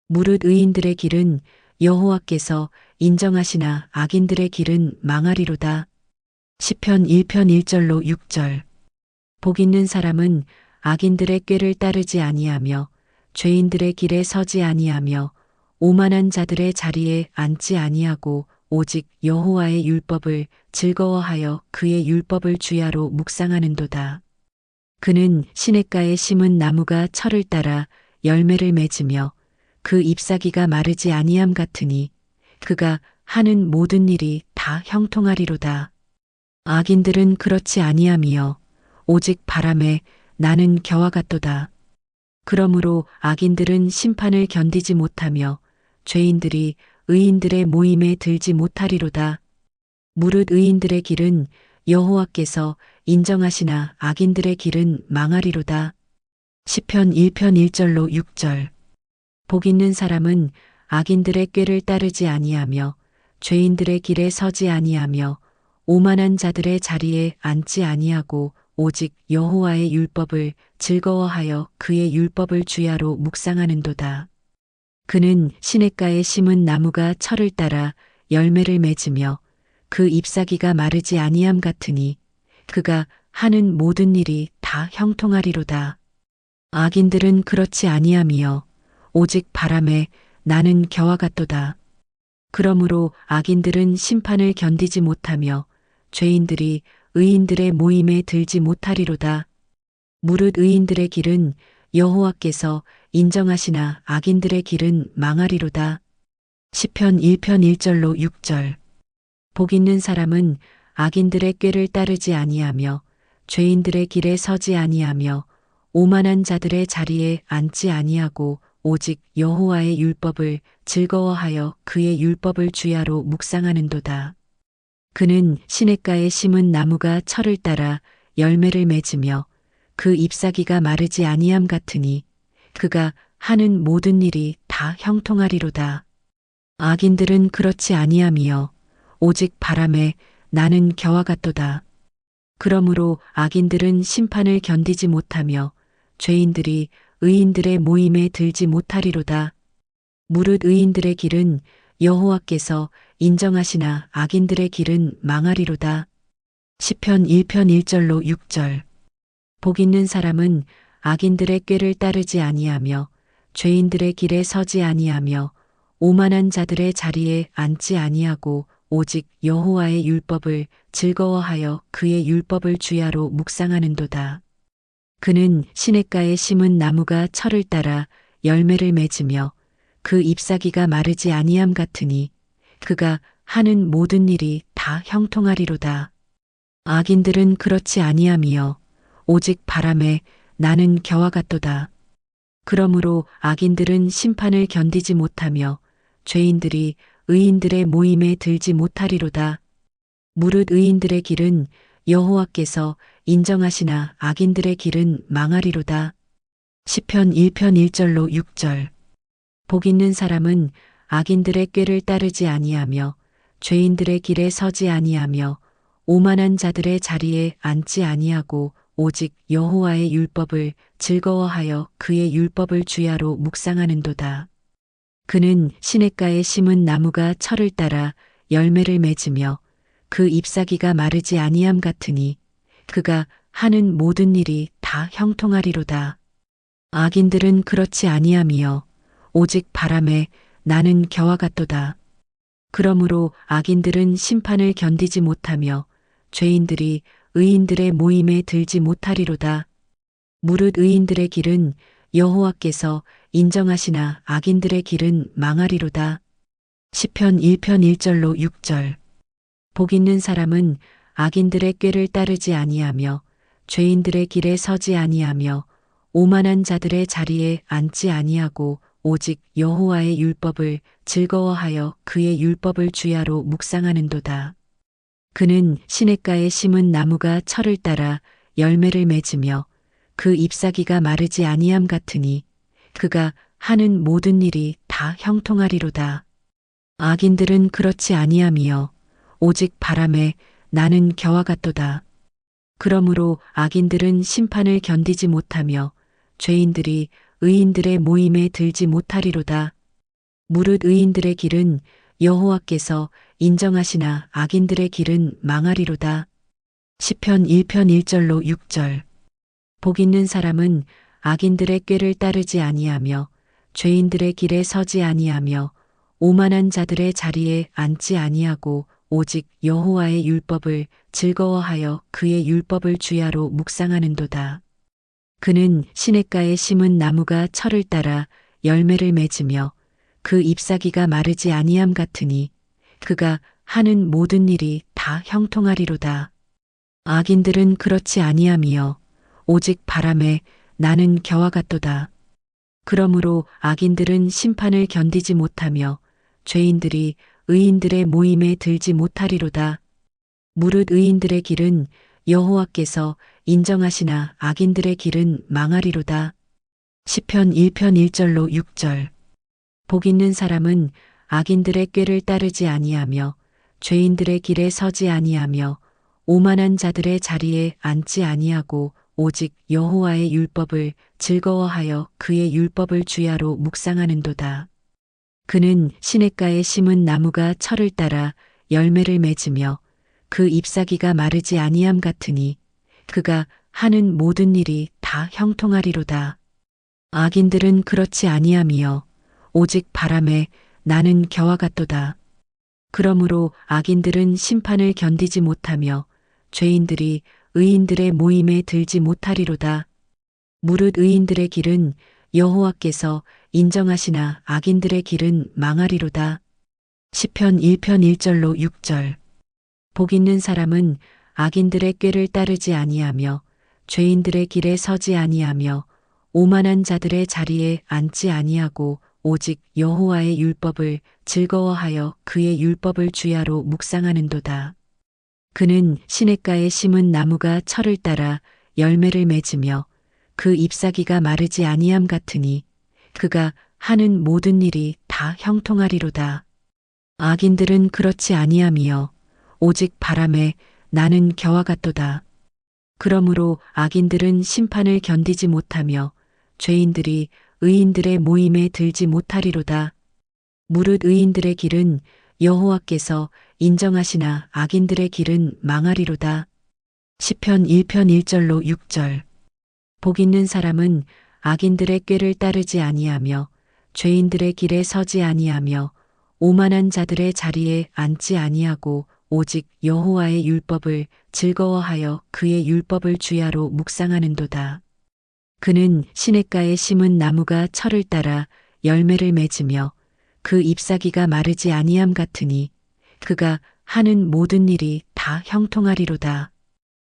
무릇 의인들의 길은 여호와께서 인정하시나 악인들의 길은 망하리로다. 시편 1편 1절로 6절. 복 있는 사람은 악인들의 꾀를 따르지 아니하며 죄인들의 길에 서지 아니하며 오만한 자들의 자리에 앉지 아니하고 오직 여호와의 율법을 즐거워하여 그의 율법을 주야로 묵상하는도다. 그는 시냇가에 심은 나무가 철을 따라 열매를 맺으며 그 잎사귀가 마르지 아니함 같으니 그가 하는 모든 일이 다 형통하리로다. 악인들은 그렇지 아니하며 오직 바람에 나는 겨와 같도다. 그러므로 악인들은 심판을 견디지 못하며 죄인들이 의인들의 모임에 들지 못하리로다. 무릇 의인들의 길은 여호와께서 인정하시나 악인들의 길은 망하리로다. 시편 1편 1절로 6절. 복 있는 사람은 악인들의 꾀를 따르지 아니하며 죄인들의 길에 서지 아니하며 오만한 자들의 자리에 앉지 아니하고 오직 여호와의 율법을 즐거워하여 그의 율법을 주야로 묵상하는도다. 그는 시냇가에 심은 나무가 철을 따라 열매를 맺으며 그 잎사귀가 마르지 아니함 같으니 그가 하는 모든 일이 다 형통하리로다. 악인들은 그렇지 아니하며 오직 바람에 나는 겨와 같도다. 그러므로 악인들은 심판을 견디지 못하며 죄인들이 의인들의 모임에 들지 못하리로다. 무릇 의인들의 길은 여호와께서 인정하시나 악인들의 길은 망하리로다. 시편 1편 1절로 6절. 복 있는 사람은 악인들의 꾀를 따르지 아니하며 죄인들의 길에 서지 아니하며 오만한 자들의 자리에 앉지 아니하고 오직 여호와의 율법을 즐거워하여 그의 율법을 주야로 묵상하는도다. 그는 시냇가에 심은 나무가 철을 따라 열매를 맺으며 그 잎사귀가 마르지 아니함 같으니 그가 하는 모든 일이 다 형통하리로다. 악인들은 그렇지 아니하며 오직 바람에 나는 겨와 같도다. 그러므로 악인들은 심판을 견디지 못하며 죄인들이 의인들의 모임에 들지 못하리로다. 무릇 의인들의 길은 여호와께서 인정하시나 악인들의 길은 망하리로다. 시편 1편 1절로 6절. 복 있는 사람은 악인들의 꾀를 따르지 아니하며 죄인들의 길에 서지 아니하며 오만한 자들의 자리에 앉지 아니하고 오직 여호와의 율법을 즐거워하여 그의 율법을 주야로 묵상하는도다. 그는 시냇가에 심은 나무가 철을 따라 열매를 맺으며 그 잎사귀가 마르지 아니함 같으니 그가 하는 모든 일이 다 형통하리로다. 악인들은 그렇지 아니하며 오직 바람에 나는 겨와 같도다. 그러므로 악인들은 심판을 견디지 못하며 죄인들이 의인들의 모임에 들지 못하리로다. 무릇 의인들의 길은 여호와께서 인정하시나 악인들의 길은 망하리로다. 시편 1편 1절로 6절. 복 있는 사람은 악인들의 꾀를 따르지 아니하며 죄인들의 길에 서지 아니하며 오만한 자들의 자리에 앉지 아니하고 오직 여호와의 율법을 즐거워하여 그의 율법을 주야로 묵상하는도다. 그는 시냇가에 심은 나무가 철을 따라 열매를 맺으며 그 잎사귀가 마르지 아니함 같으니 그가 하는 모든 일이 다 형통하리로다. 악인들은 그렇지 아니하며 오직 바람에 나는 겨와 같도다. 그러므로 악인들은 심판을 견디지 못하며 죄인들이 의인들의 모임에 들지 못하리로다. 무릇 의인들의 길은 여호와께서 인정하시나 악인들의 길은 망하리로다. 시편 1편 1절로 6절. 복 있는 사람은 악인들의 꾀를 따르지 아니하며 죄인들의 길에 서지 아니하며 오만한 자들의 자리에 앉지 아니하고 오직 여호와의 율법을 즐거워하여 그의 율법을 주야로 묵상하는도다. 그는 시냇가에 심은 나무가 철을 따라 열매를 맺으며 그 잎사귀가 마르지 아니함 같으니 그가 하는 모든 일이 다 형통하리로다. 악인들은 그렇지 아니하며 오직 바람에 나는 겨와 같도다. 그러므로 악인들은 심판을 견디지 못하며 죄인들이 의인들의 모임에 들지 못하리로다. 무릇 의인들의 길은 여호와께서 인정하시나 악인들의 길은 망하리로다. 시편 1편 1절로 6절. 복 있는 사람은 악인들의 꾀를 따르지 아니하며 죄인들의 길에 서지 아니하며 오만한 자들의 자리에 앉지 아니하고 오직 여호와의 율법을 즐거워하여 그의 율법을 주야로 묵상하는도다. 그는 시냇가에 심은 나무가 철을 따라 열매를 맺으며 그 잎사귀가 마르지 아니함 같으니 그가 하는 모든 일이 다 형통하리로다. 악인들은 그렇지 아니하며 오직 바람에 나는 겨와 같도다. 그러므로 악인들은 심판을 견디지 못하며 죄인들이 의인들의 모임에 들지 못하리로다. 무릇 의인들의 길은 여호와께서 인정하시나 악인들의 길은 망하리로다. 시편 1편 1절로 6절. 복 있는 사람은 악인들의 꾀를 따르지 아니하며 죄인들의 길에 서지 아니하며 오만한 자들의 자리에 앉지 아니하고 오직 여호와의 율법을 즐거워하여 그의 율법을 주야로 묵상하는도다. 그는 시냇가에 심은 나무가 철을 따라 열매를 맺으며 그 잎사귀가 마르지 아니함 같으니 그가 하는 모든 일이 다 형통하리로다. 악인들은 그렇지 아니하며 오직 바람에 나는 겨와 같도다. 그러므로 악인들은 심판을 견디지 못하며 죄인들이 의인들의 모임에 들지 못하리로다. 무릇 의인들의 길은 여호와께서 인정하시나 악인들의 길은 망하리로다. 시편 1편 1절로 6절. 복 있는 사람은 악인들의 꾀를 따르지 아니하며 죄인들의 길에 서지 아니하며 오만한 자들의 자리에 앉지 아니하고 오직 여호와의 율법을 즐거워하여 그의 율법을 주야로 묵상하는도다. 그는 시냇가에 심은 나무가 철을 따라 열매를 맺으며 그 잎사귀가 마르지 아니함 같으니 그가 하는 모든 일이 다 형통하리로다. 악인들은 그렇지 아니하며 오직 바람에 나는 겨와 같도다. 그러므로 악인들은 심판을 견디지 못하며 죄인들이 의인들의 모임에 들지 못하리로다. 무릇 의인들의 길은 여호와께서 인정하시나 악인들의 길은 망하리로다. 시편 1편 1절로 6절. 복 있는 사람은 악인들의 꾀를 따르지 아니하며 죄인들의 길에 서지 아니하며 오만한 자들의 자리에 앉지 아니하고 오직 여호와의 율법을 즐거워하여 그의 율법을 주야로 묵상하는도다. 그는 시냇가에 심은 나무가 철을 따라 열매를 맺으며 그 잎사귀가 마르지 아니함 같으니 그가 하는 모든 일이 다 형통하리로다.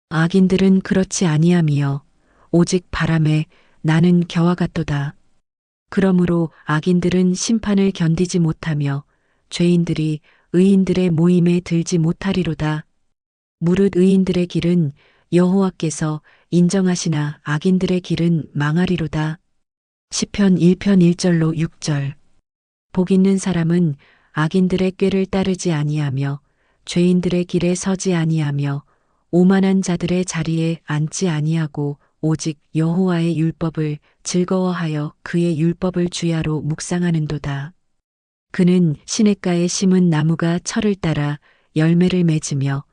악인들은 그렇지 아니하며 오직 바람에 나는 겨와 같도다. 그러므로 악인들은 심판을 견디지 못하며 죄인들이 의인들의 모임에 들지 못하리로다. 무릇 의인들의 길은 여호와께서 인정하시나 악인들의 길은 망하리로다. 시편 1편 1절로 6절. 복 있는 사람은 악인들의 꾀를 따르지 아니하며 죄인들의 길에 서지 아니하며 오만한 자들의 자리에 앉지 아니하고 오직 여호와의 율법을 즐거워하여 그의 율법을 주야로 묵상하는도다. 그는 시냇가에 심은 나무가 철을 따라 열매를 맺으며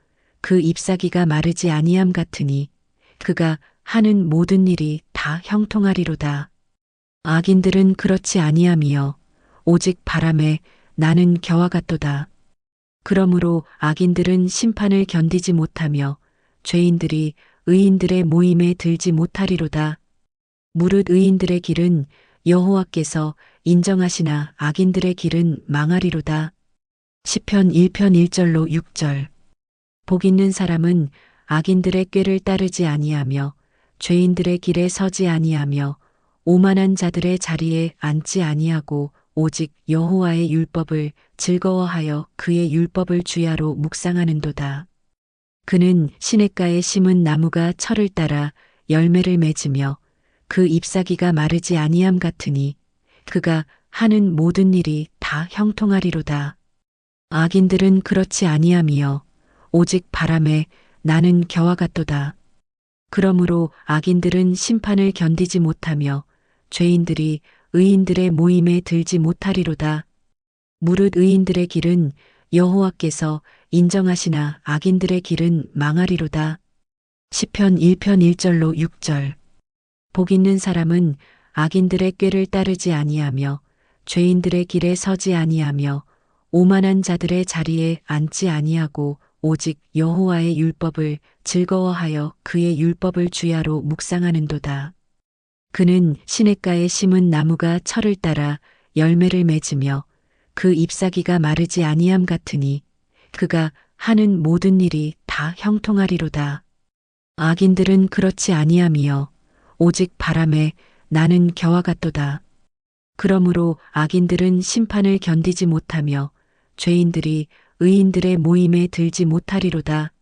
그 잎사귀가 마르지 아니함 같으니 그가 하는 모든 일이 다 형통하리로다. 악인들은 그렇지 아니하며 오직 바람에 나는 겨와 같도다. 그러므로 악인들은 심판을 견디지 못하며 죄인들이 의인들의 모임에 들지 못하리로다. 무릇 의인들의 길은 여호와께서 인정하시나 악인들의 길은 망하리로다. 시편 1편 1절로 6절. 복 있는 사람은 악인들의 꾀를 따르지 아니하며 죄인들의 길에 서지 아니하며 오만한 자들의 자리에 앉지 아니하고 오직 여호와의 율법을 즐거워하여 그의 율법을 주야로 묵상하는도다. 그는 시냇가에 심은 나무가 철을 따라 열매를 맺으며 그 잎사귀가 마르지 아니함 같으니 그가 하는 모든 일이 다 형통하리로다. 악인들은 그렇지 아니하며 오직 바람에 나는 겨와 같도다. 그러므로 악인들은 심판을 견디지 못하며 죄인들이 의인들의 모임에 들지 못하리로다. 무릇 의인들의 길은 여호와께서 인정하시나 악인들의 길은 망하리로다. 시편 1편 1절로 6절. 복 있는 사람은 악인들의 꾀를 따르지 아니하며 죄인들의 길에 서지 아니하며 오만한 자들의 자리에 앉지 아니하고 오직 여호와의 율법을 즐거워하여 그의 율법을 주야로 묵상하는도다. 그는 시냇가에 심은 나무가 철을 따라 열매를 맺으며 그 잎사귀가 마르지 아니함 같으니 그가 하는 모든 일이 다 형통하리로다. 악인들은 그렇지 아니하며 오직 바람에 나는 겨와 같도다. 그러므로 악인들은 심판을 견디지 못하며 죄인들이 의인들의 모임에 들지 못하리로다.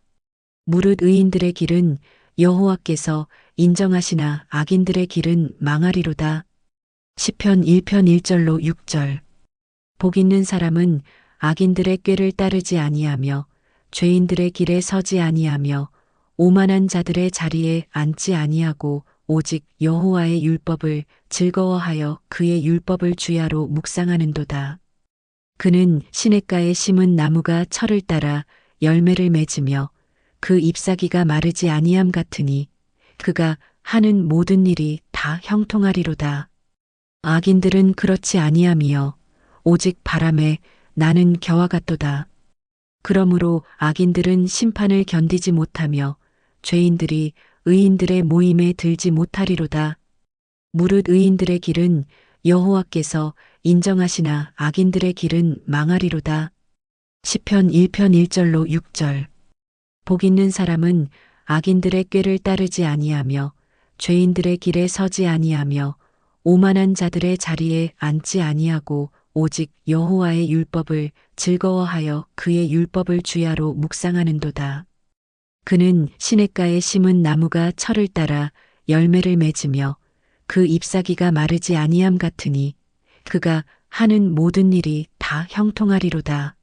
무릇 의인들의 길은 여호와께서 인정하시나 악인들의 길은 망하리로다. 시편 1편 1절로 6절. 복 있는 사람은 악인들의 꾀를 따르지 아니하며 죄인들의 길에 서지 아니하며 오만한 자들의 자리에 앉지 아니하고 오직 여호와의 율법을 즐거워하여 그의 율법을 주야로 묵상하는도다. 그는 시냇가에 심은 나무가 철을 따라 열매를 맺으며 그 잎사귀가 마르지 아니함 같으니 그가 하는 모든 일이 다 형통하리로다. 악인들은 그렇지 아니하며 오직 바람에 나는 겨와 같도다. 그러므로 악인들은 심판을 견디지 못하며 죄인들이 의인들의 모임에 들지 못하리로다. 무릇 의인들의 길은 여호와께서 인정하시나 악인들의 길은 망하리로다. 시편 1편 1절로 6절. 복 있는 사람은 악인들의 꾀를 따르지 아니하며 죄인들의 길에 서지 아니하며 오만한 자들의 자리에 앉지 아니하고 오직 여호와의 율법을 즐거워하여 그의 율법을 주야로 묵상하는도다. 그는 시냇가에 심은 나무가 철을 따라 열매를 맺으며 그 잎사귀가 마르지 아니함 같으니 그가 하는 모든 일이 다 형통하리로다.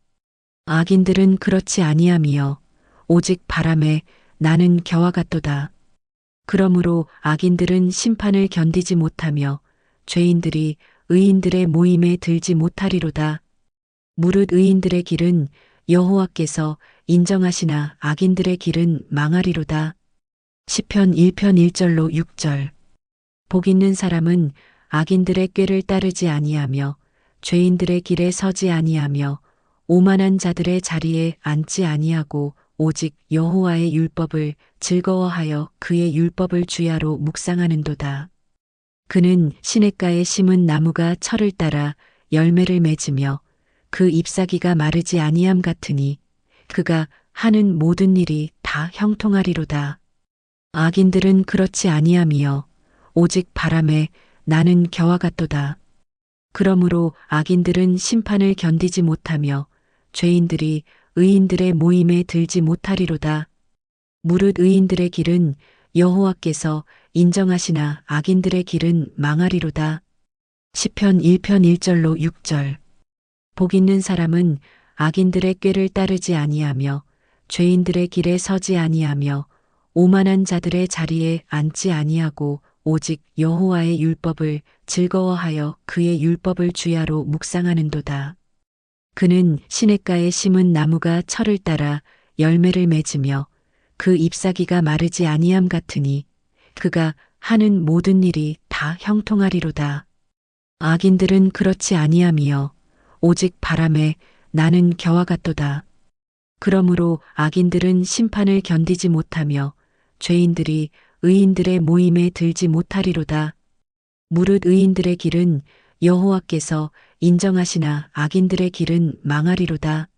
악인들은 그렇지 아니하며 오직 바람에 나는 겨와 같도다. 그러므로 악인들은 심판을 견디지 못하며 죄인들이 의인들의 모임에 들지 못하리로다. 무릇 의인들의 길은 여호와께서 인정하시나 악인들의 길은 망하리로다. 시편 1편 1절로 6절. 복 있는 사람은 악인들의 꾀를 따르지 아니하며 죄인들의 길에 서지 아니하며 오만한 자들의 자리에 앉지 아니하고 오직 여호와의 율법을 즐거워하여 그의 율법을 주야로 묵상하는도다. 그는 시냇가에 심은 나무가 철을 따라 열매를 맺으며 그 잎사귀가 마르지 아니함 같으니 그가 하는 모든 일이 다 형통하리로다. 악인들은 그렇지 아니하며 오직 바람에 나는 겨와 같도다. 그러므로 악인들은 심판을 견디지 못하며 죄인들이 의인들의 모임에 들지 못하리로다. 무릇 의인들의 길은 여호와께서 인정하시나 악인들의 길은 망하리로다. 시편 1편 1절로 6절. 복 있는 사람은 악인들의 꾀를 따르지 아니하며 죄인들의 길에 서지 아니하며 오만한 자들의 자리에 앉지 아니하고 오직 여호와의 율법을 즐거워하여 그의 율법을 주야로 묵상하는도다. 그는 시냇가에 심은 나무가 철을 따라 열매를 맺으며 그 잎사귀가 마르지 아니함 같으니 그가 하는 모든 일이 다 형통하리로다. 악인들은 그렇지 아니하며 오직 바람에 나는 겨와 같도다. 그러므로 악인들은 심판을 견디지 못하며 죄인들이 의인들의 모임에 들지 못하리로다. 무릇 의인들의 길은 여호와께서 인정하시나 악인들의 길은 망하리로다.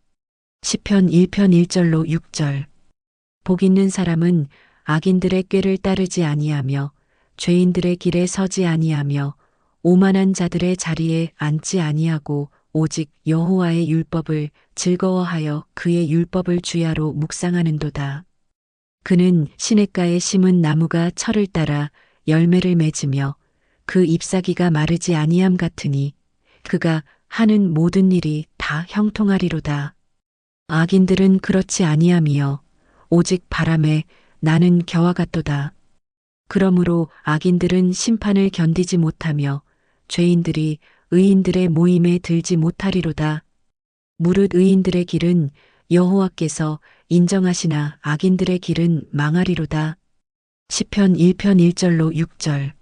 시편 1편 1절로 6절. 복 있는 사람은 악인들의 꾀를 따르지 아니하며 죄인들의 길에 서지 아니하며 오만한 자들의 자리에 앉지 아니하고 오직 여호와의 율법을 즐거워하여 그의 율법을 주야로 묵상하는도다. 그는 시냇가에 심은 나무가 철을 따라 열매를 맺으며 그 잎사귀가 마르지 아니함 같으니 그가 하는 모든 일이 다 형통하리로다. 악인들은 그렇지 아니하며 오직 바람에 나는 겨와 같도다. 그러므로 악인들은 심판을 견디지 못하며 죄인들이 의인들의 모임에 들지 못하리로다. 무릇 의인들의 길은 여호와께서 인정하시나 악인들의 길은 망하리로다. 시편 1편 1절로 6절.